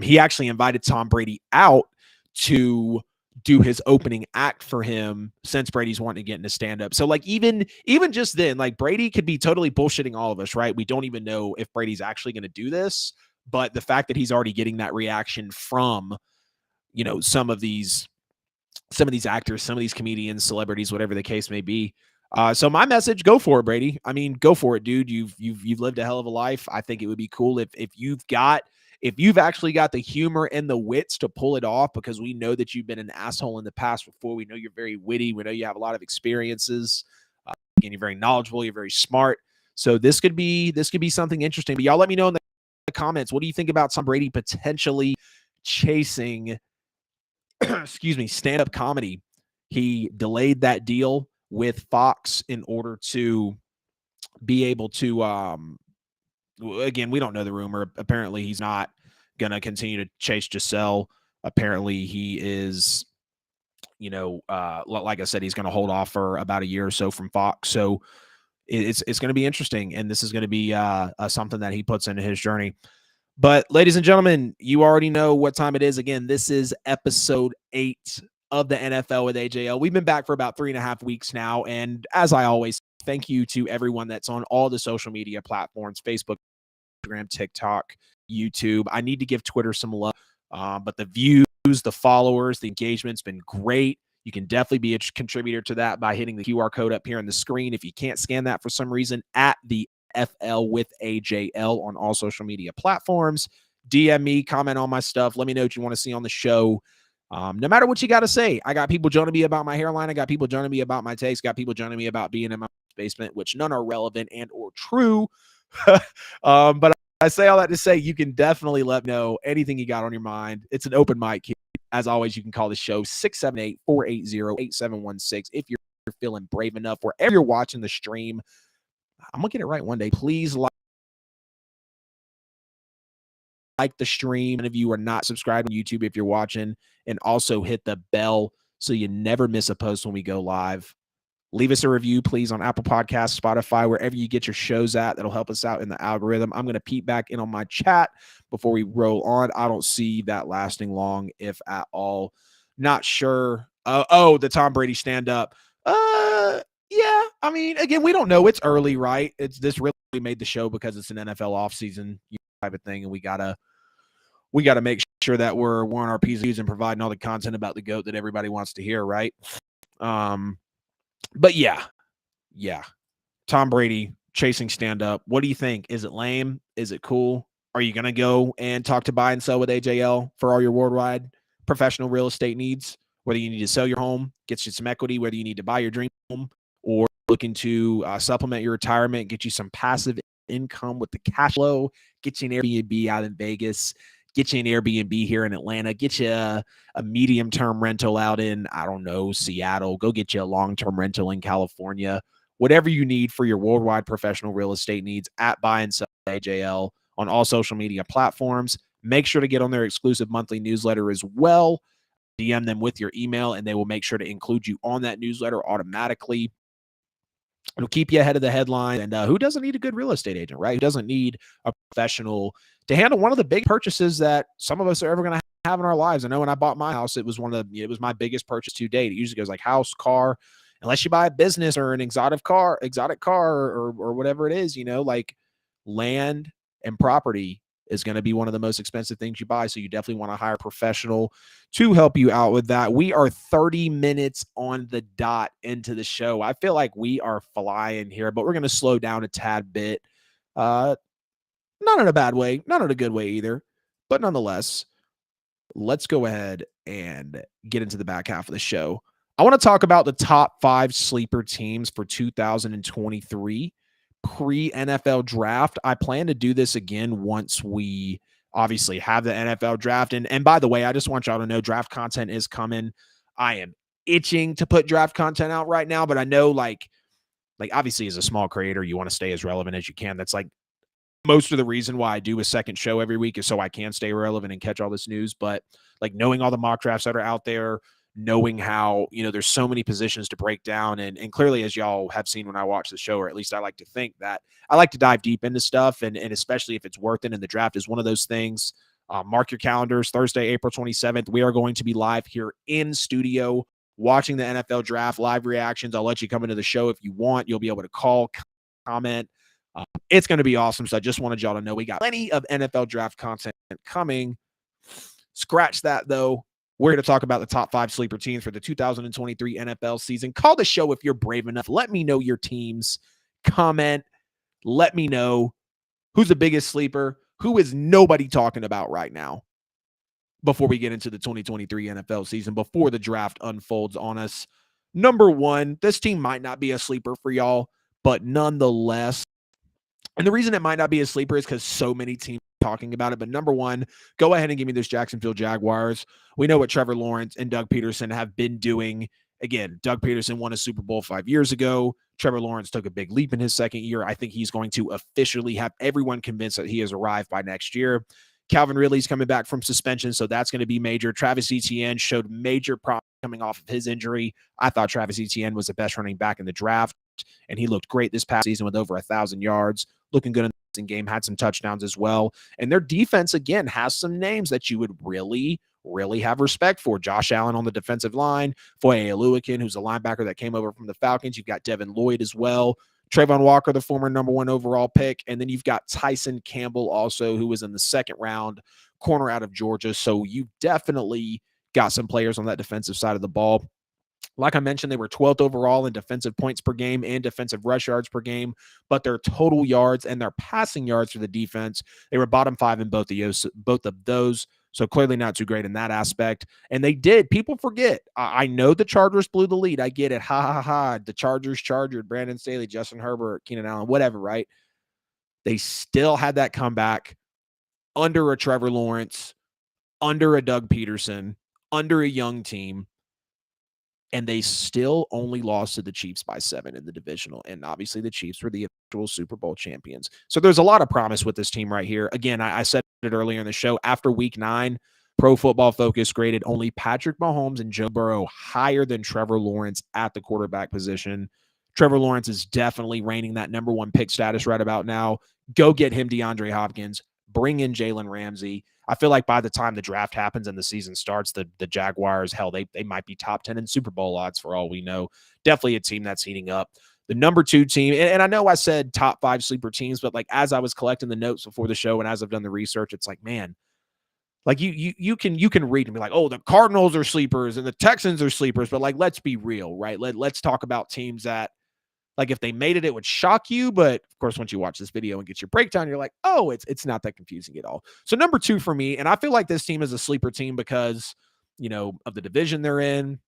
He actually invited Tom Brady out to do his opening act for him since Brady's wanting to get into stand-up. So like even just then, like Brady could be totally bullshitting all of us, right? We don't even know if Brady's actually going to do this, but the fact that he's already getting that reaction from, some of these actors, some of these comedians, celebrities, whatever the case may be. So my message, go for it, Brady. I mean, go for it, dude. You've lived a hell of a life. I think it would be cool if you've actually got the humor and the wits to pull it off, because we know that you've been an asshole in the past before. We know you're very witty. We know you have a lot of experiences. And you're very knowledgeable. You're very smart. So this could be something interesting. But y'all let me know in the comments, what do you think about Tom Brady potentially chasing stand-up comedy? He delayed that deal with Fox in order to be able to, again, we don't know the rumor. Apparently he's not going to continue to chase Giselle. Apparently he is, like I said, he's going to hold off for about a year or so from Fox. So it's going to be interesting. And this is going to be something that he puts into his journey. But ladies and gentlemen, you already know what time it is. Again, this is episode 8 of the NFL with AJL. We've been back for about 3.5 weeks now. And as I always, thank you to everyone that's on all the social media platforms, Facebook, Instagram, TikTok, YouTube. I need to give Twitter some love. But the views, the followers, the engagement's been great. You can definitely be a contributor to that by hitting the QR code up here on the screen. If you can't scan that for some reason, at the FL with AJL on all social media platforms. DM me, comment on my stuff. Let me know what you want to see on the show. No matter what you got to say. I got people joining me about my hairline. I got people joining me about my takes. Got people joining me about being in my basement, which none are relevant and or true. But I say all that to say you can definitely let me know anything you got on your mind. It's an open mic here. As always, you can call the show 678-480-8716 if you're feeling brave enough. Wherever you're watching the stream, I'm going to get it right one day. Please like the stream. And if you are not subscribed on YouTube, if you're watching, and also hit the bell so you never miss a post when we go live. Leave us a review, please, on Apple Podcasts, Spotify, wherever you get your shows at. That'll help us out in the algorithm. I'm going to peek back in on my chat before we roll on. I don't see that lasting long, if at all. Not sure. The Tom Brady stand-up. Yeah, I mean, again, we don't know. It's early, right? This really made the show because it's an NFL offseason type of thing, and we gotta make sure that we're on our P's and Q's and providing all the content about the GOAT that everybody wants to hear, right? But yeah. Tom Brady chasing stand-up. What do you think? Is it lame? Is it cool? Are you gonna go and talk to buy and sell with AJL for all your worldwide professional real estate needs? Whether you need to sell your home, get you some equity, whether you need to buy your dream home, or looking to supplement your retirement, get you some passive income with the cash flow, get you an Airbnb out in Vegas, get you an Airbnb here in Atlanta, get you a medium-term rental out in, I don't know, Seattle, go get you a long-term rental in California, whatever you need for your worldwide professional real estate needs at Buy and Sell AJL on all social media platforms. Make sure to get on their exclusive monthly newsletter as well. DM them with your email, and they will make sure to include you on that newsletter automatically. It'll keep you ahead of the headline. And who doesn't need a good real estate agent, right? Who doesn't need a professional to handle one of the big purchases that some of us are ever going to have in our lives? I know when I bought my house, it was it was my biggest purchase to date. It usually goes like house, car, unless you buy a business or an exotic car or whatever it is, like land, and property is going to be one of the most expensive things you buy. So you definitely want to hire a professional to help you out with that. We are 30 minutes on the dot into the show. I feel like we are flying here, but we're going to slow down a tad bit. Not in a bad way, not in a good way either, but nonetheless, let's go ahead and get into the back half of the show. I want to talk about the top 5 sleeper teams for 2023 pre-NFL draft. I plan to do this again once we obviously have the NFL draft. And by the way, I just want y'all to know draft content is coming. I am itching to put draft content out right now, but I know like obviously as a small creator, you want to stay as relevant as you can. That's like most of the reason why I do a second show every week is so I can stay relevant and catch all this news. But like knowing all the mock drafts that are out there, knowing how, there's so many positions to break down. And clearly, as y'all have seen when I watch the show, or at least I like to think that I like to dive deep into stuff. And especially if it's worth it, and the draft is one of those things. Mark your calendars, Thursday, April 27th. We are going to be live here in studio watching the NFL draft, live reactions. I'll let you come into the show if you want. You'll be able to call, comment. It's going to be awesome. So I just wanted y'all to know we got plenty of NFL draft content coming. Scratch that, though. We're going to talk about the top 5 sleeper teams for the 2023 NFL season. Call the show if you're brave enough. Let me know your teams. Comment. Let me know who's the biggest sleeper, who is nobody talking about right now before we get into the 2023 NFL season, before the draft unfolds on us. Number 1, this team might not be a sleeper for y'all, but nonetheless, and the reason it might not be a sleeper is because so many teams are talking about it. But number 1, go ahead and give me those Jacksonville Jaguars. We know what Trevor Lawrence and Doug Peterson have been doing. Again, Doug Peterson won a Super Bowl 5 years ago. Trevor Lawrence took a big leap in his second year. I think he's going to officially have everyone convinced that he has arrived by next year. Calvin Ridley's coming back from suspension, so that's going to be major. Travis Etienne showed major problems coming off of his injury. I thought Travis Etienne was the best running back in the draft, and he looked great this past season with over 1,000 yards. Looking good in the game, had some touchdowns as well. And their defense, again, has some names that you would really, really have respect for. Josh Allen on the defensive line, Foye Oluokun, who's a linebacker that came over from the Falcons. You've got Devin Lloyd as well. Trayvon Walker, the former number 1 overall pick. And then you've got Tyson Campbell also, who was in the second round, corner out of Georgia. So you definitely got some players on that defensive side of the ball. Like I mentioned, they were 12th overall in defensive points per game and defensive rush yards per game, but their total yards and their passing yards for the defense, they were bottom 5 in both of those. So clearly not too great in that aspect. And they did. People forget. I know the Chargers blew the lead. I get it. Ha, ha, ha. The Chargers chargered Brandon Staley, Justin Herbert, Keenan Allen, whatever, right? They still had that comeback under a Trevor Lawrence, under a Doug Peterson, under a young team. And they still only lost to the Chiefs by 7 in the divisional. And obviously the Chiefs were the actual Super Bowl champions. So there's a lot of promise with this team right here. Again, I said it earlier in the show, after week 9, Pro Football Focus graded only Patrick Mahomes and Joe Burrow higher than Trevor Lawrence at the quarterback position. Trevor Lawrence is definitely reigning that number 1 pick status right about now. Go get him DeAndre Hopkins. Bring in Jalen Ramsey. I feel like by the time the draft happens and the season starts, the Jaguars, hell, they might be top 10 in Super Bowl odds for all we know. Definitely a team that's heating up. The number 2 team, and I know I said top 5 sleeper teams, but like as I was collecting the notes before the show and as I've done the research, it's like, man, like you can read and be like, oh, the Cardinals are sleepers and the Texans are sleepers, but like let's be real, right? Let's talk about teams that, like, if they made it, it would shock you. But of course, once you watch this video and get your breakdown, you're like, oh, it's not that confusing at all. So number 2 for me, and I feel like this team is a sleeper team because, of the division they're in.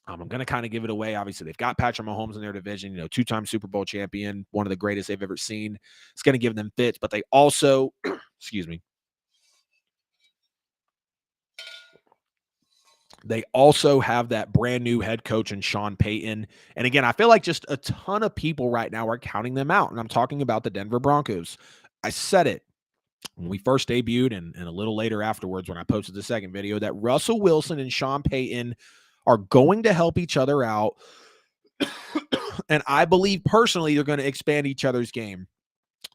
I'm going to kind of give it away. Obviously, they've got Patrick Mahomes in their division, 2-time Super Bowl champion, one of the greatest they've ever seen. It's going to give them fits, but they also, excuse me, they also have that brand new head coach in Sean Payton. And again, I feel like just a ton of people right now are counting them out. And I'm talking about the Denver Broncos. I said it when we first debuted and a little later afterwards when I posted the second video that Russell Wilson and Sean Payton are going to help each other out. And I believe personally they're going to expand each other's game.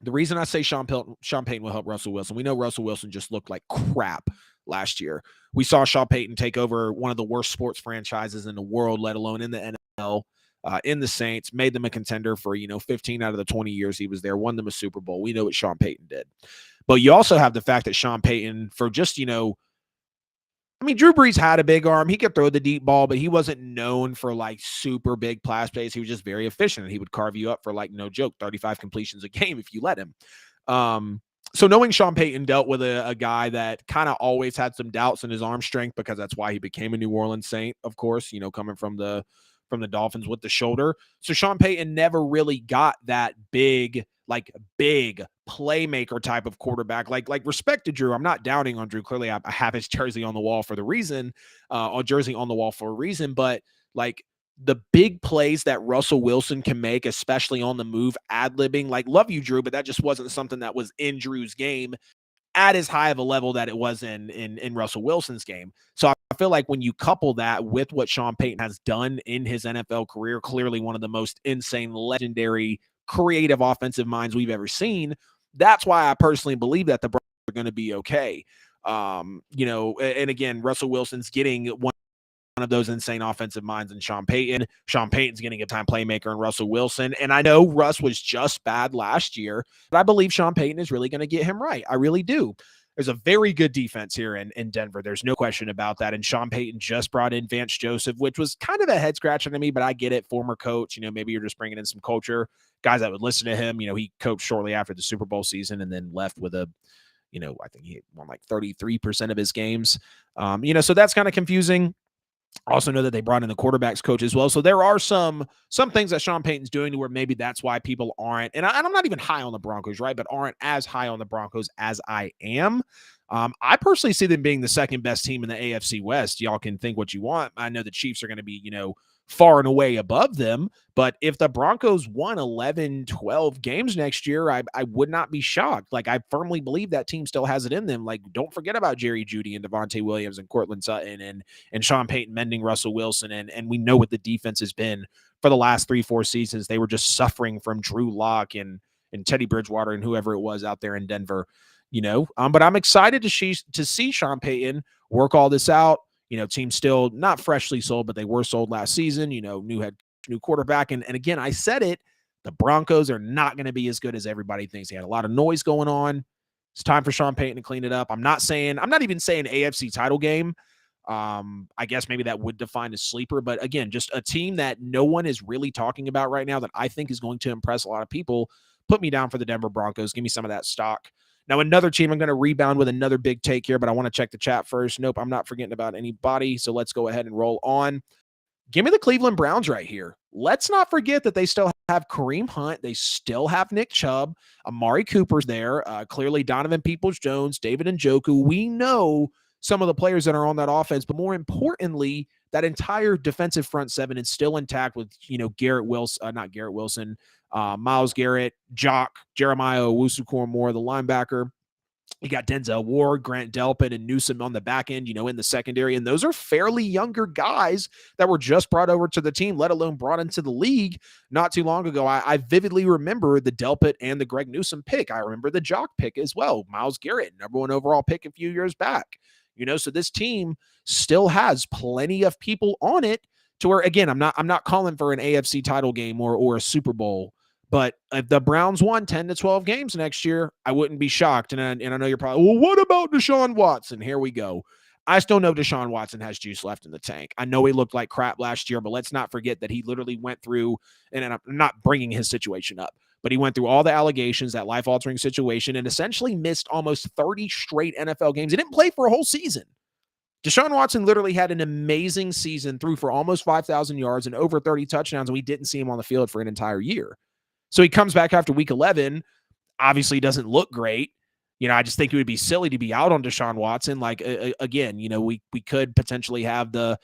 The reason I say Sean Payton will help Russell Wilson, we know Russell Wilson just looked like crap last year. We saw Sean Payton take over one of the worst sports franchises in the world, let alone in the NFL. in the Saints, made them a contender for, 15 out of the 20 years he was there, won them a Super Bowl. We know what Sean Payton did. But you also have the fact that Sean Payton, for just, Drew Brees had a big arm. He could throw the deep ball, but he wasn't known for like super big pass plays. He was just very efficient, and he would carve you up for like no joke, 35 completions a game if you let him. So knowing Sean Payton dealt with a guy that kind of always had some doubts in his arm strength, because that's why he became a New Orleans Saint, of course, coming from the Dolphins with the shoulder. So Sean Payton never really got that big playmaker type of quarterback. Like respect to Drew. I'm not doubting on Drew. Clearly, I have his jersey on the wall for the reason, but like the big plays that Russell Wilson can make, especially on the move, ad-libbing, like, love you, Drew, but that just wasn't something that was in Drew's game at as high of a level that it was in Russell Wilson's game. So I feel like when you couple that with what Sean Payton has done in his NFL career, clearly one of the most insane, legendary, creative offensive minds we've ever seen, that's why I personally believe that the Browns are going to be okay. And again, Russell Wilson's getting one of those insane offensive minds in Sean Payton. Sean Payton's getting a time playmaker in Russell Wilson. And I know Russ was just bad last year, but I believe Sean Payton is really going to get him right. I really do. There's a very good defense here in Denver. There's no question about that. And Sean Payton just brought in Vance Joseph, which was kind of a head scratcher to me, but I get it. Former coach, maybe you're just bringing in some culture. Guys that would listen to him. He coached shortly after the Super Bowl season and then left with I think he won like 33% of his games. So that's kind of confusing. Also know that they brought in the quarterbacks coach as well. So there are some things that Sean Payton's doing to where maybe that's why people aren't, and I'm not even high on the Broncos, right? But aren't as high on the Broncos as I am. I personally see them being the second best team in the AFC West. Y'all can think what you want. I know the Chiefs are going to be, far and away above them. But if the Broncos won 11, 12 games next year, I would not be shocked. Like, I firmly believe that team still has it in them. Like, don't forget about Jerry Jeudy and Devontae Williams and Cortland Sutton and Sean Payton mending Russell Wilson. And we know what the defense has been for the last 3-4 seasons. They were just suffering from Drew Lock and Teddy Bridgewater and whoever it was out there in Denver, but I'm excited to see Sean Payton work all this out. Team still not freshly sold, but they were sold last season, new quarterback. And again, I said it, the Broncos are not going to be as good as everybody thinks. They had a lot of noise going on. It's time for Sean Payton to clean it up. I'm not even saying AFC title game. I guess maybe that would define a sleeper, but again, just a team that no one is really talking about right now that I think is going to impress a lot of people. Put me down for the Denver Broncos. Give me some of that stock. Now, another team, I'm going to rebound with another big take here, but I want to check the chat first. Nope, I'm not forgetting about anybody, so let's go ahead and roll on. Give me the Cleveland Browns right here. Let's not forget that they still have Kareem Hunt. They still have Nick Chubb. Amari Cooper's there. Clearly, Donovan Peoples-Jones, David Njoku. We know some of the players that are on that offense, but more importantly, that entire defensive front seven is still intact with, Myles Garrett, Jock, Jeremiah Owusu-Koramoah, the linebacker. You got Denzel Ward, Grant Delpit, and Newsome on the back end, in the secondary. And those are fairly younger guys that were just brought over to the team, let alone brought into the league not too long ago. I vividly remember the Delpit and the Greg Newsome pick. I remember the Jock pick as well. Myles Garrett, number 1 overall pick a few years back. So this team still has plenty of people on it to where, again, I'm not calling for an AFC title game or a Super Bowl. But if the Browns won 10 to 12 games next year, I wouldn't be shocked. And I know you're probably, well, what about Deshaun Watson? Here we go. I still know Deshaun Watson has juice left in the tank. I know he looked like crap last year, but let's not forget that he literally went through, and I'm not bringing his situation up, but he went through all the allegations, that life-altering situation, and essentially missed almost 30 straight NFL games. He didn't play for a whole season. Deshaun Watson literally had an amazing season, threw for almost 5,000 yards and over 30 touchdowns, and we didn't see him on the field for an entire year. So he comes back after week 11, obviously doesn't look great. I just think it would be silly to be out on Deshaun Watson. Like, again, we could potentially have the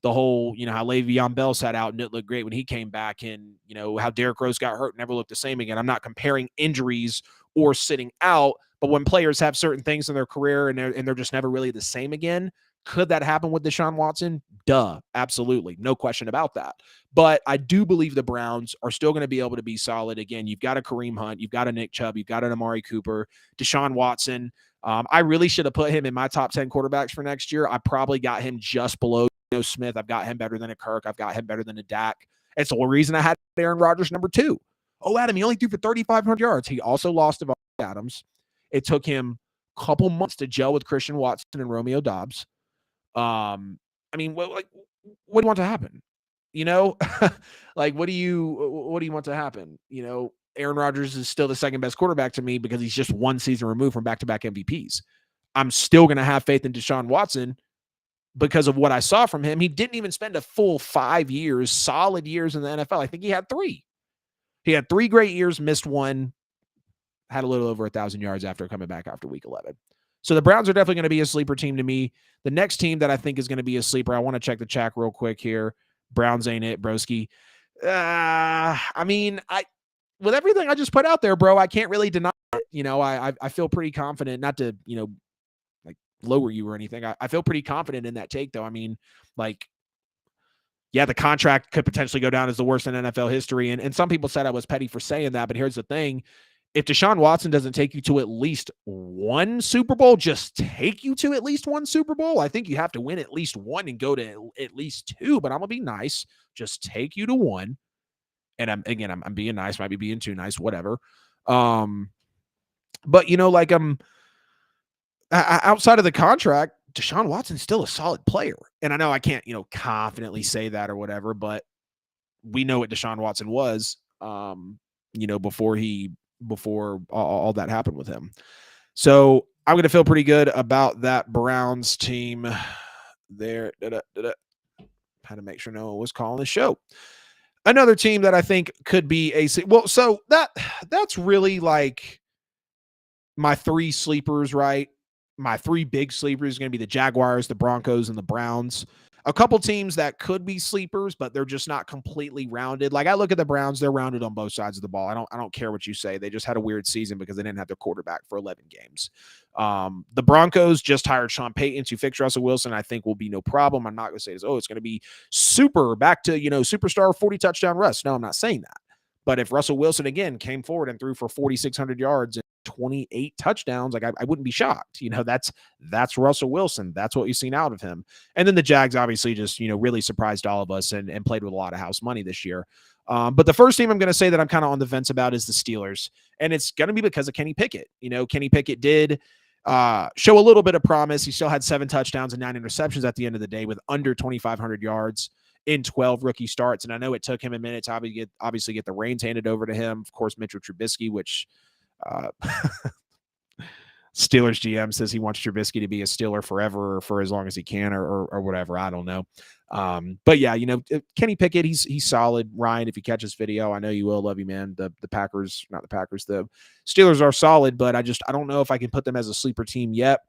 whole, how Le'Veon Bell sat out and it looked great when he came back, and, how Derrick Rose got hurt and never looked the same again. I'm not comparing injuries or sitting out, but when players have certain things in their career and they're just never really the same again, could that happen with Deshaun Watson? Duh, absolutely. No question about that. But I do believe the Browns are still going to be able to be solid. Again, you've got a Kareem Hunt, you've got a Nick Chubb, you've got an Amari Cooper, Deshaun Watson. I really should have put him in my top 10 quarterbacks for next year. I probably got him just below Smith. I've got him better than a Kirk. I've got him better than a Dak. It's the whole reason I had Aaron Rodgers number 2. Oh, Adam, he only threw for 3,500 yards. He also lost Devontae Adams. It took him a couple months to gel with Christian Watson and Romeo Doubs. I mean, what do you want to happen? You know, like what do you want to happen? You know, Aaron Rodgers is still the second best quarterback to me because he's just one season removed from back-to-back MVPs. I'm still going to have faith in Deshaun Watson because of what I saw from him. He didn't even spend a full 5 years, solid years in the NFL. I think he had 3. He had 3 great years, missed one, had a little over 1,000 yards after coming back after week 11. So the Browns are definitely going to be a sleeper team to me. The next team that I think is going to be a sleeper, I want to check the chat real quick here. Browns ain't it, broski. I mean, with everything I just put out there, bro, I can't really deny it. You know, I feel pretty confident, not to, you know, like lower you or anything. I feel pretty confident in that take, though. I mean, like, yeah, the contract could potentially go down as the worst in NFL history. And some people said I was petty for saying that, but here's the thing. If Deshaun Watson doesn't take you to at least one Super Bowl, just take you to at least one Super Bowl. I think you have to win at least one and go to at least 2, but I'm going to be nice. Just take you to 1. And I'm being nice, might be being too nice, whatever. But you know, like outside of the contract, Deshaun Watson's still a solid player. And I know I can't, you know, confidently say that or whatever, but we know what Deshaun Watson was, you know, before all that happened with him. So I'm going to feel pretty good about that Browns team there. Had to make sure no one was calling the show. Another team that I think could be so that's really like my 3 sleepers, right? My 3 big sleepers are going to be the Jaguars, the Broncos, and the Browns. A couple teams that could be sleepers, but they're just not completely rounded. Like I look at the Browns, they're rounded on both sides of the ball. I don't care what you say. They just had a weird season because they didn't have their quarterback for 11 games. The Broncos just hired Sean Payton to fix Russell Wilson. I think will be no problem. I'm not going to say this. Oh, it's going to be super back to, you know, superstar 40 touchdown Russ. No, I'm not saying that. But if Russell Wilson again came forward and threw for 4,600 yards and 28 touchdowns, like I wouldn't be shocked. You know, that's Russell Wilson. That's what you've seen out of him. And then the Jags obviously just, you know, really surprised all of us and played with a lot of house money this year. But the first team I'm going to say that I'm kind of on the fence about is the Steelers. And it's going to be because of Kenny Pickett. You know, Kenny Pickett did show a little bit of promise. He still had 7 touchdowns and 9 interceptions at the end of the day with under 2,500 yards in 12 rookie starts. And I know it took him a minute to obviously get the reins handed over to him. Of course, Mitchell Trubisky, which Steelers GM says he wants Trubisky to be a Steeler forever or for as long as he can or whatever. I don't know. But yeah, you know, Kenny Pickett, he's solid. Ryan, if you catch this video, I know you will. Love you, man. The Steelers are solid, but I don't know if I can put them as a sleeper team yet.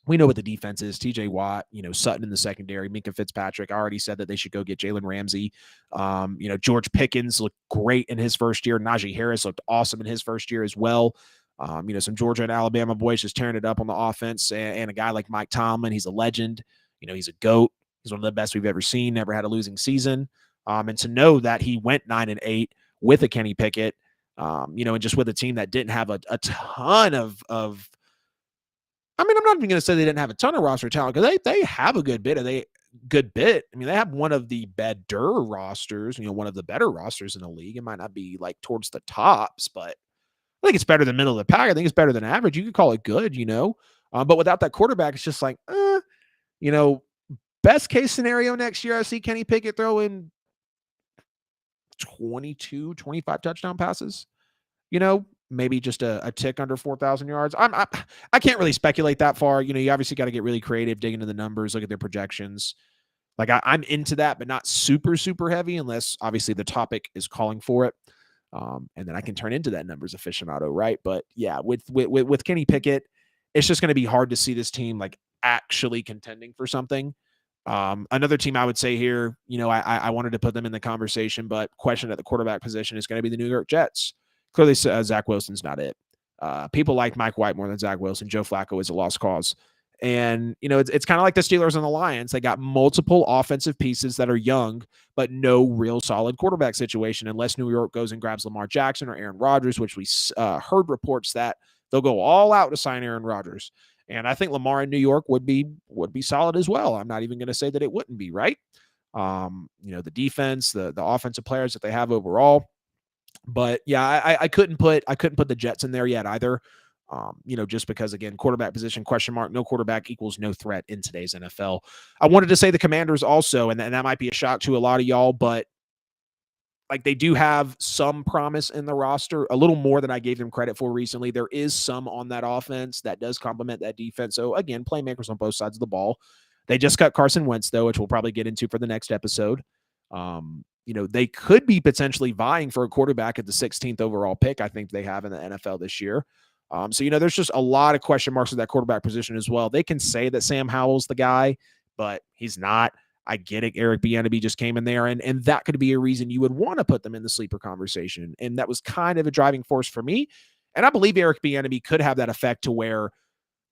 We know what the defense is. TJ Watt, you know, Sutton in the secondary, Minka Fitzpatrick. I already said that they should go get Jalen Ramsey. You know, George Pickens looked great in his first year. Najee Harris looked awesome in his first year as well. You know, some Georgia and Alabama boys just tearing it up on the offense. And a guy like Mike Tomlin, he's a legend. You know, he's a GOAT. He's one of the best we've ever seen, never had a losing season. And to know that he went 9-8 with a Kenny Pickett, you know, and just with a team that didn't have a ton of I mean, I'm not even going to say they didn't have a ton of roster talent because they have a good bit. I mean, they have one of the better rosters, you know, one of the better rosters in the league. It might not be like towards the tops, but I think it's better than middle of the pack. I think it's better than average. You could call it good, you know, but without that quarterback, it's just like, you know, best case scenario next year, I see Kenny Pickett throw in 22, 25 touchdown passes, you know, maybe just a tick under 4,000 yards. I can't really speculate that far. You know, you obviously got to get really creative, dig into the numbers, look at their projections. Like I'm into that, but not super, super heavy unless obviously the topic is calling for it. And then I can turn into that numbers aficionado, right? But yeah, with Kenny Pickett, it's just going to be hard to see this team like actually contending for something. Another team I would say here, you know, I wanted to put them in the conversation, but question at the quarterback position is going to be the New York Jets. Clearly, Zach Wilson's not it. People like Mike White more than Zach Wilson. Joe Flacco is a lost cause. And, you know, it's kind of like the Steelers and the Lions. They got multiple offensive pieces that are young, but no real solid quarterback situation unless New York goes and grabs Lamar Jackson or Aaron Rodgers, which we heard reports that they'll go all out to sign Aaron Rodgers. And I think Lamar in New York would be solid as well. I'm not even going to say that it wouldn't be, right? The defense, the offensive players that they have overall. But yeah, I couldn't put the Jets in there yet either. Just because, again, quarterback position question mark, no quarterback equals no threat in today's NFL. I wanted to say the Commanders also, and that might be a shock to a lot of y'all, but like they do have some promise in the roster, a little more than I gave them credit for recently. There is some on that offense that does complement that defense. So again, playmakers on both sides of the ball. They just cut Carson Wentz, though, which we'll probably get into for the next episode. They could be potentially vying for a quarterback at the 16th overall pick, I think they have in the NFL this year. There's just a lot of question marks at that quarterback position as well. They can say that Sam Howell's the guy, but he's not. I get it. Eric Bieniemy just came in there, and that could be a reason you would want to put them in the sleeper conversation. And that was kind of a driving force for me. And I believe Eric Bieniemy could have that effect to where,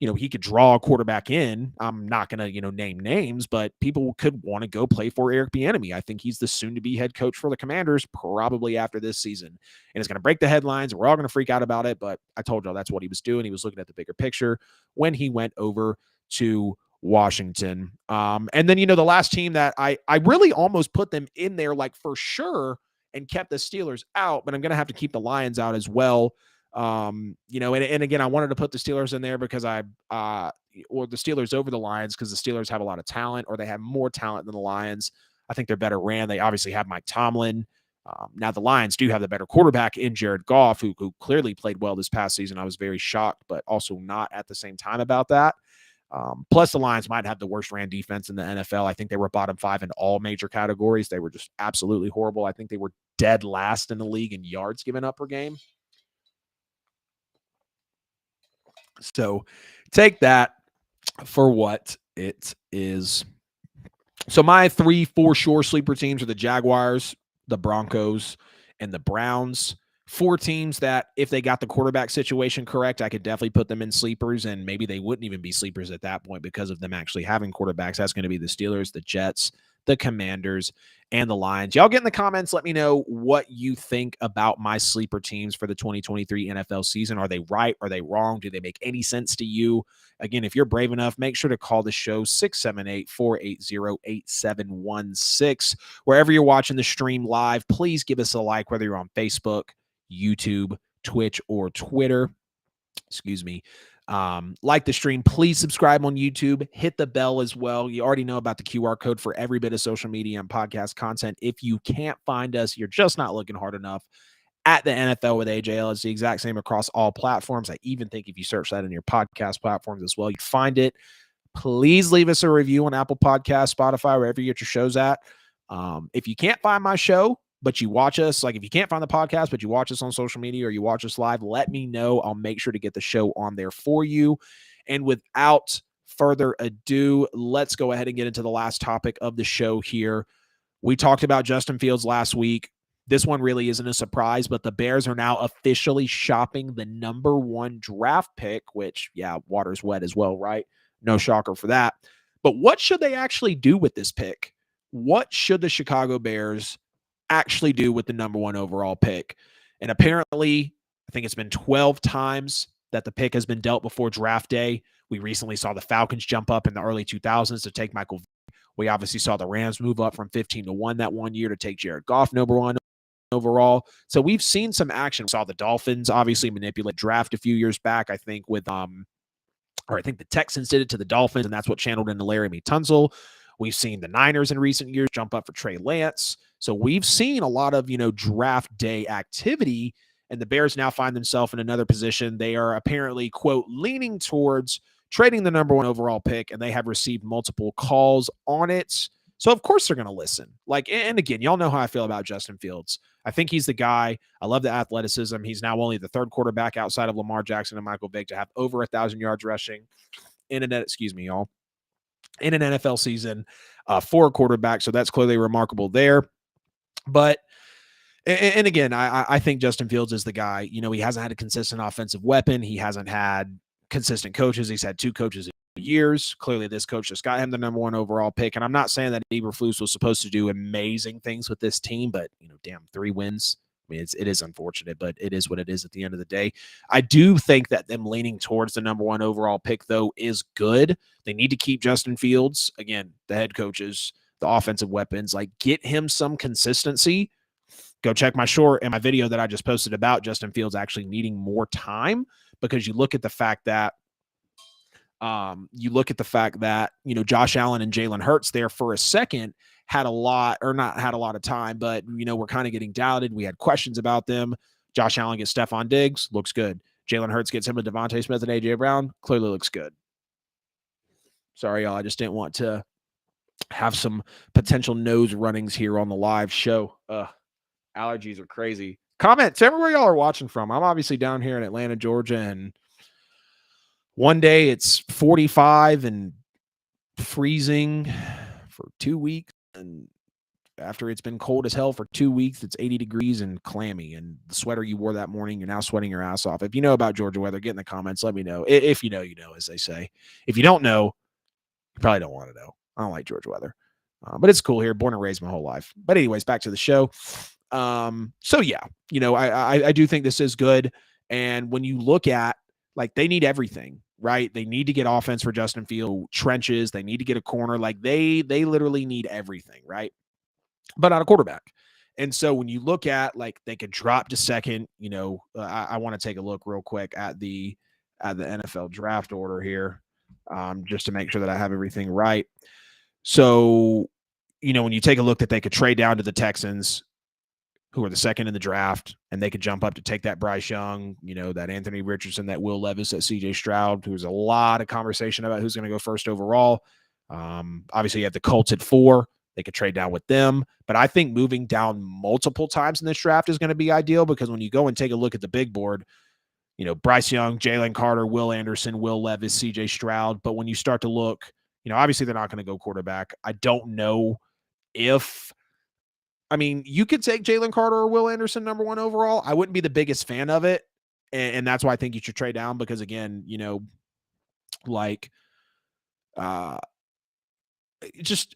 he could draw a quarterback in. I'm not going to, name names, but people could want to go play for Eric Bieniemy. I think he's the soon-to-be head coach for the Commanders probably after this season. And it's going to break the headlines. We're all going to freak out about it, but I told y'all that's what he was doing. He was looking at the bigger picture when he went over to Washington. And then, the last team that I really almost put them in there, like for sure, and kept the Steelers out, but I'm going to have to keep the Lions out as well. And again, I wanted to put the Steelers in there because or the Steelers over the Lions because the Steelers have a lot of talent, or they have more talent than the Lions. I think they're better ran. They obviously have Mike Tomlin. Now the Lions do have the better quarterback in Jared Goff, who clearly played well this past season. I was very shocked, but also not at the same time about that. Plus the Lions might have the worst ran defense in the NFL. I think they were bottom 5 in all major categories. They were just absolutely horrible. I think they were dead last in the league in yards given up per game. So take that for what it is. So my 3 for sure sleeper teams are the Jaguars, the Broncos, and the Browns. 4 teams that if they got the quarterback situation correct, I could definitely put them in sleepers, and maybe they wouldn't even be sleepers at that point because of them actually having quarterbacks. That's going to be the Steelers, the Jets, the Commanders, and the Lions. Y'all get in the comments. Let me know what you think about my sleeper teams for the 2023 NFL season. Are they right? Are they wrong? Do they make any sense to you? Again, if you're brave enough, make sure to call the show 678-480-8716. Wherever you're watching the stream live, please give us a like, whether you're on Facebook, YouTube, Twitch, or Twitter. Excuse me. Like the stream, please subscribe on YouTube, hit the bell as well. You already know about the QR code for every bit of social media and podcast content. If you can't find us, you're just not looking hard enough. At the NFL with AJL, it's the exact same across all platforms. I even think if you search that in your podcast platforms as well, you'd find it. Please leave us a review on Apple Podcasts, Spotify, wherever you get your shows at. If you can't find my show, but you watch us, like if you can't find the podcast, but you watch us on social media or you watch us live, let me know. I'll make sure to get the show on there for you. And without further ado, let's go ahead and get into the last topic of the show here. We talked about Justin Fields last week. This one really isn't a surprise, but the Bears are now officially shopping the number 1 draft pick, which, yeah, water's wet as well, right? No shocker for that. But what should they actually do with this pick? What should the Chicago Bears actually do with the number 1 overall pick? And apparently, I think it's been 12 times that the pick has been dealt before draft day. We recently saw the Falcons jump up in the early 2000s to take Michael Vick. We obviously saw the Rams move up from 15-1 that one year to take Jared Goff number 1 overall. So we've seen some action. We saw the Dolphins obviously manipulate draft a few years back, I think with I think the Texans did it to the Dolphins, and that's what channeled into Laramie Tunsil. We've seen the Niners in recent years jump up for Trey Lance. So we've seen a lot of, draft day activity, and the Bears now find themselves in another position. They are apparently, quote, leaning towards trading the number 1 overall pick, and they have received multiple calls on it. So of course they're going to listen. And again, y'all know how I feel about Justin Fields. I think he's the guy. I love the athleticism. He's now only the 3rd quarterback outside of Lamar Jackson and Michael Vick to have over 1,000 yards rushing in an NFL season for a quarterback. So that's clearly remarkable there. But, and again, I think Justin Fields is the guy. He hasn't had a consistent offensive weapon. He hasn't had consistent coaches. He's had 2 coaches in years. Clearly, this coach just got him the number 1 overall pick. And I'm not saying that Eberflus was supposed to do amazing things with this team, but, 3 wins. I mean, it is unfortunate, but it is what it is at the end of the day. I do think that them leaning towards the number 1 overall pick, though, is good. They need to keep Justin Fields. Again, the head coaches, the offensive weapons. Like, get him some consistency. Go check my short and my video that I just posted about Justin Fields actually needing more time, because you look at the fact that Josh Allen and Jalen Hurts there for a second had a lot, or not had a lot of time, but, we're kind of getting doubted. We had questions about them. Josh Allen gets Stephon Diggs, looks good. Jalen Hurts gets him with Devontae Smith and A.J. Brown, clearly looks good. Sorry, y'all. I just didn't want to have some potential nose runnings here on the live show. Allergies are crazy. Comment, tell me where y'all are watching from. I'm obviously down here in Atlanta, Georgia, and one day it's 45 and freezing for 2 weeks, and after it's been cold as hell for 2 weeks, it's 80 degrees and clammy, and the sweater you wore that morning, you're now sweating your ass off. If you know about Georgia weather, get in the comments. Let me know. If you know, as they say. If you don't know, you probably don't want to know. I don't like Georgia weather, but it's cool here. Born and raised my whole life. But anyways, back to the show. So yeah, I do think this is good. And when you look at, like, they need everything, right? They need to get offense for Justin Fields, trenches. They need to get a corner. Like, they literally need everything, right? But not a quarterback. And so when you look at, like, they could drop to second, I want to take a look real quick at the NFL draft order here, just to make sure that I have everything right. So, when you take a look that they could trade down to the Texans, who are the second in the draft, and they could jump up to take that Bryce Young, that Anthony Richardson, that Will Levis, that CJ Stroud, who's a lot of conversation about who's going to go first overall. Obviously, you have the Colts at 4. They could trade down with them. But I think moving down multiple times in this draft is going to be ideal, because when you go and take a look at the big board, Bryce Young, Jalen Carter, Will Anderson, Will Levis, CJ Stroud. But when you start to look, obviously they're not going to go quarterback. I don't know if, you could take Jalen Carter or Will Anderson number 1 overall. I wouldn't be the biggest fan of it. And that's why I think you should trade down, because, again, just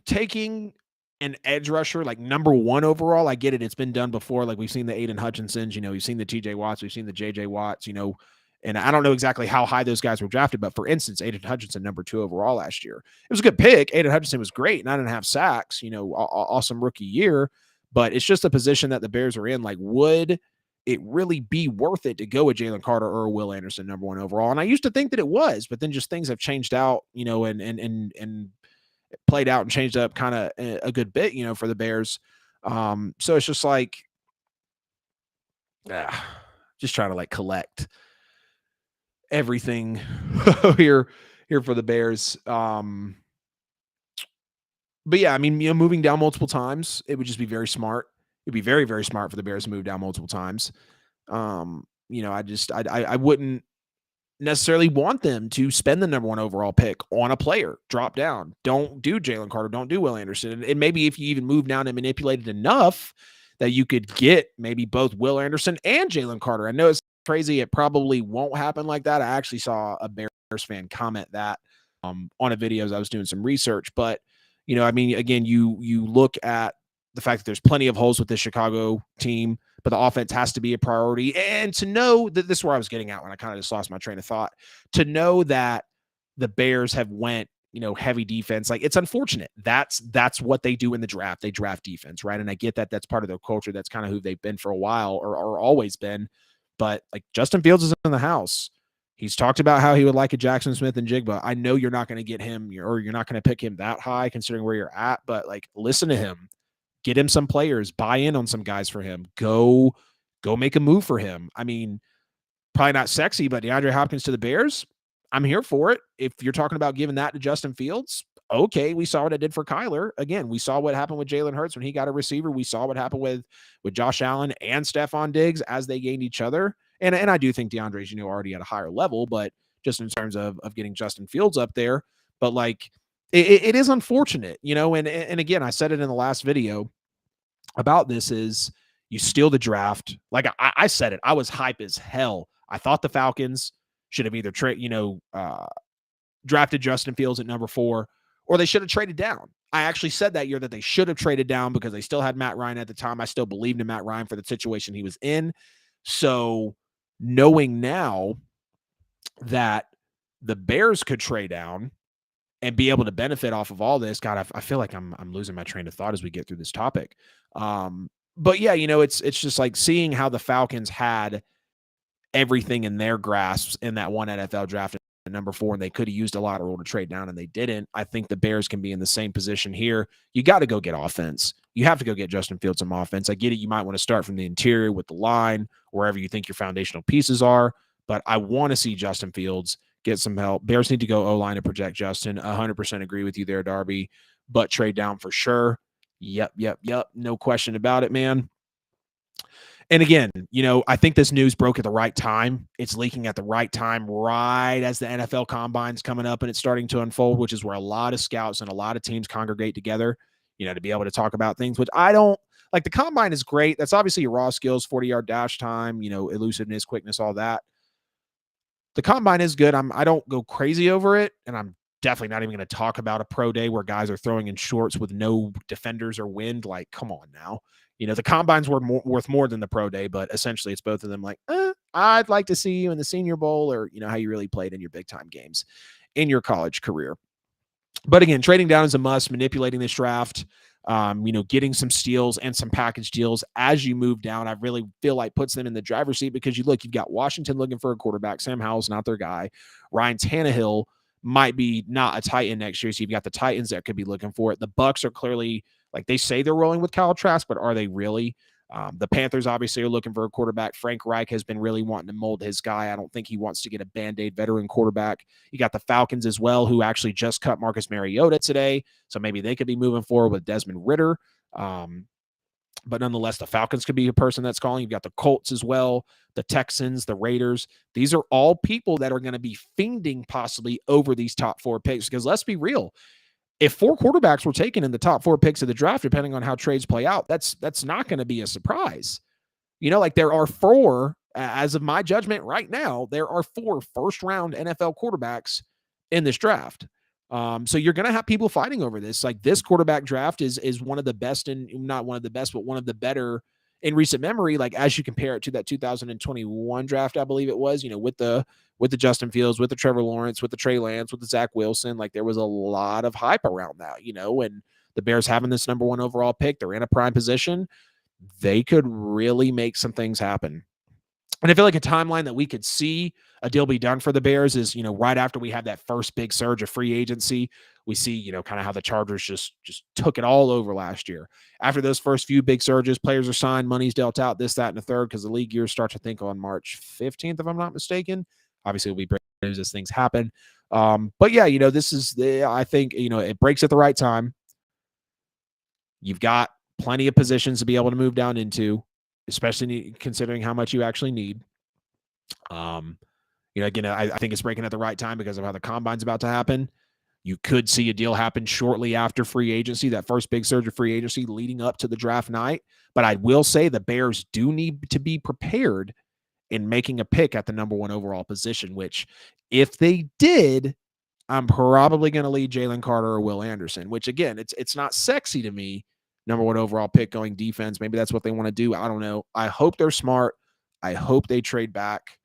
taking an edge rusher like number 1 overall, I get it. It's been done before. Like, we've seen the Aiden Hutchinsons, we've seen the TJ Watts, we've seen the JJ Watts, and I don't know exactly how high those guys were drafted, but for instance, Aiden Hutchinson, number 2 overall last year. It was a good pick. Aiden Hutchinson was great, 9.5 sacks, awesome rookie year, but it's just a position that the Bears are in. Like, would it really be worth it to go with Jalen Carter or Will Anderson, number 1 overall? And I used to think that it was, but then just things have changed out, and played out and changed up kind of a good bit, for the Bears. So it's just like, just trying to, like, collect everything here for the Bears. But yeah, moving down multiple times, it would just be very smart. It'd be very, very smart for the Bears to move down multiple times. I wouldn't necessarily want them to spend the number 1 overall pick on a player. Drop down. Don't do Jalen Carter. Don't do Will Anderson. And maybe if you even move down and manipulate it enough that you could get maybe both Will Anderson and Jalen Carter. I know it's crazy. It probably won't happen like that. I actually saw a Bears fan comment that on a video as I was doing some research. But, again, you look at the fact that there's plenty of holes with this Chicago team, but the offense has to be a priority. And to know that, this is where I was getting at when I kind of just lost my train of thought, to know that the Bears have went, heavy defense. Like, it's unfortunate. That's what they do in the draft. They draft defense, right? And I get that that's part of their culture. That's kind of who they've been for a while, or always been. But, like, Justin Fields is in the house. He's talked about how he would like a Jackson Smith and Jigba. I know you're not going to get him, or you're not going to pick him that high considering where you're at, but, like, listen to him. Get him some players, buy in on some guys for him. Go make a move for him. Probably not sexy, but Deandre Hopkins to the Bears, I'm here for it. If you're talking about giving that to Justin Fields, okay, we saw what it did for Kyler. Again, we saw what happened with Jalen Hurts when he got a receiver. We saw what happened with Josh Allen and Stephon Diggs as they gained each other. And I do think DeAndre's, already at a higher level, but just in terms of getting Justin Fields up there. But, like, it is unfortunate, and again, I said it in the last video about this, is you steal the draft. Like, I said it, I was hype as hell. I thought the Falcons should have either drafted Justin Fields at number 4, or they should have traded down. I actually said that year that they should have traded down because they still had Matt Ryan at the time. I still believed in Matt Ryan for the situation he was in. So knowing now that the Bears could trade down and be able to benefit off of all this. God, I feel like I'm losing my train of thought as we get through this topic. But yeah, it's just like seeing how the Falcons had everything in their grasps in that one NFL draft at number 4, and they could have used a lot of roll to trade down, and they didn't. I think the Bears can be in the same position here. You got to go get offense. You have to go get Justin Fields some offense. I get it. You might want to start from the interior with the line, wherever you think your foundational pieces are, but I want to see Justin Fields get some help. Bears need to go O-line and project Justin. 100% agree with you there, Darby, but trade down for sure. Yep. No question about it, man. And again, I think this news broke at the right time. It's leaking at the right time, right as the NFL Combine's coming up and it's starting to unfold, which is where a lot of scouts and a lot of teams congregate together, to be able to talk about things, which I don't like. The Combine is great. That's obviously your raw skills, 40-yard dash time, elusiveness, quickness, all that. The Combine is good. I don't go crazy over it, and I'm definitely not even going to talk about a pro day where guys are throwing in shorts with no defenders or wind. Like, come on now. The Combine's worth more than the pro day, but essentially it's both of them like, I'd like to see you in the Senior Bowl or, how you really played in your big time games in your college career. But again, trading down is a must, manipulating this draft, getting some steals and some package deals as you move down. I really feel like puts them in the driver's seat because you've got Washington looking for a quarterback. Sam Howell's not their guy. Ryan Tannehill might be not a Titan next year. So you've got the Titans that could be looking for it. The Bucs are clearly, like, they say they're rolling with Kyle Trask, but are they really? The Panthers obviously are looking for a quarterback. Frank Reich has been really wanting to mold his guy. I don't think he wants to get a Band-Aid veteran quarterback. You got the Falcons as well, who actually just cut Marcus Mariota today. So maybe they could be moving forward with Desmond Ridder. But nonetheless, the Falcons could be a person that's calling. You've got the Colts as well, the Texans, the Raiders. These are all people that are going to be fiending possibly over these top 4 picks because let's be real. If 4 quarterbacks were taken in the top 4 picks of the draft, depending on how trades play out, that's not going to be a surprise. There are 4, as of my judgment right now, there are 4 first-round NFL quarterbacks in this draft. So you're going to have people fighting over this. Like, this quarterback draft is one of the best, and not one of the best, but one of the better in recent memory. Like, as you compare it to that 2021 draft, I believe it was, with the Justin Fields, with the Trevor Lawrence, with the Trey Lance, with the Zach Wilson, like there was a lot of hype around that, and the Bears having this number 1 overall pick, they're in a prime position. They could really make some things happen. And I feel like a timeline that we could see a deal be done for the Bears is, right after we had that first big surge of free agency, we see, kind of how the Chargers just took it all over last year. After those first few big surges, players are signed, money's dealt out, this, that, and the third, because the league years start to think on March 15th, if I'm not mistaken. Obviously, it'll be breaking news as things happen. But yeah, this is I think, it breaks at the right time. You've got plenty of positions to be able to move down into, especially considering how much you actually need. Again, I think it's breaking at the right time because of how the Combine's about to happen. You could see a deal happen shortly after free agency, that first big surge of free agency leading up to the draft night. But I will say the Bears do need to be prepared in making a pick at the number 1 overall position, which if they did, I'm probably going to lead Jalen Carter or Will Anderson, which again, it's not sexy to me. Number 1 overall pick going defense. Maybe that's what they want to do. I don't know. I hope they're smart. I hope they trade back.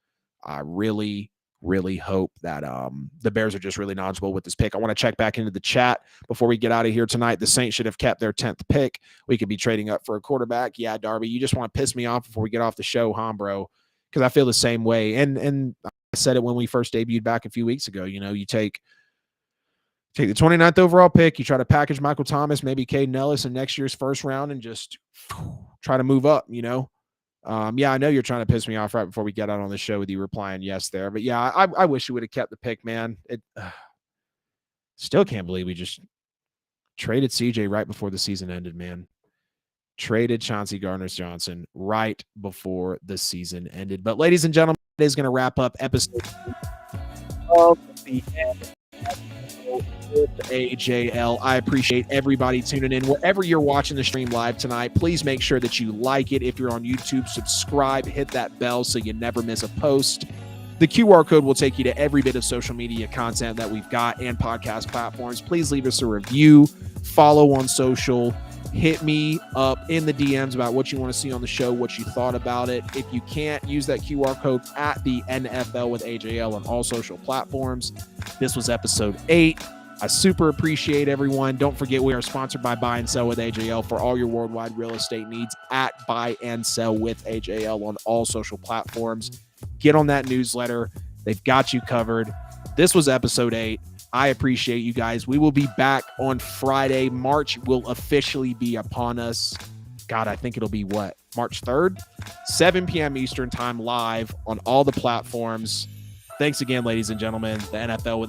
I really, really hope that the Bears are just really knowledgeable with this pick. I want to check back into the chat before we get out of here tonight. The Saints should have kept their 10th pick. We could be trading up for a quarterback. Yeah, Darby, you just want to piss me off before we get off the show, huh, bro? Because I feel the same way. And I said it when we first debuted back a few weeks ago. You take the 29th overall pick, you try to package Michael Thomas, maybe Caden Ellis in next year's first round and just try to move up, Yeah, I know you're trying to piss me off right before we get out on the show with you replying yes there. But yeah, I wish you would have kept the pick, man. Still can't believe we just traded CJ right before the season ended, man. Traded Chauncey Gardner-Johnson right before the season ended. But ladies and gentlemen, it is going to wrap up episode of the AJL. I appreciate everybody tuning in. Wherever you're watching the stream live tonight, please make sure that you like it. If you're on YouTube, subscribe, hit that bell so you never miss a post. The QR code will take you to every bit of social media content that we've got and podcast platforms. Please leave us a review, follow on social, hit me up in the DMs about what you want to see on the show, what you thought about it. If you can't, use that QR code at the NFL with AJL on all social platforms. This was episode 8. I super appreciate everyone. Don't forget, we are sponsored by Buy and Sell with AJL for all your worldwide real estate needs at Buy and Sell with AJL on all social platforms. Get on that newsletter. They've got you covered. This was episode 8. I appreciate you guys. We will be back on Friday. March will officially be upon us. God, I think it'll be what? March 3rd? 7 p.m. Eastern time live on all the platforms. Thanks again, ladies and gentlemen. The NFL with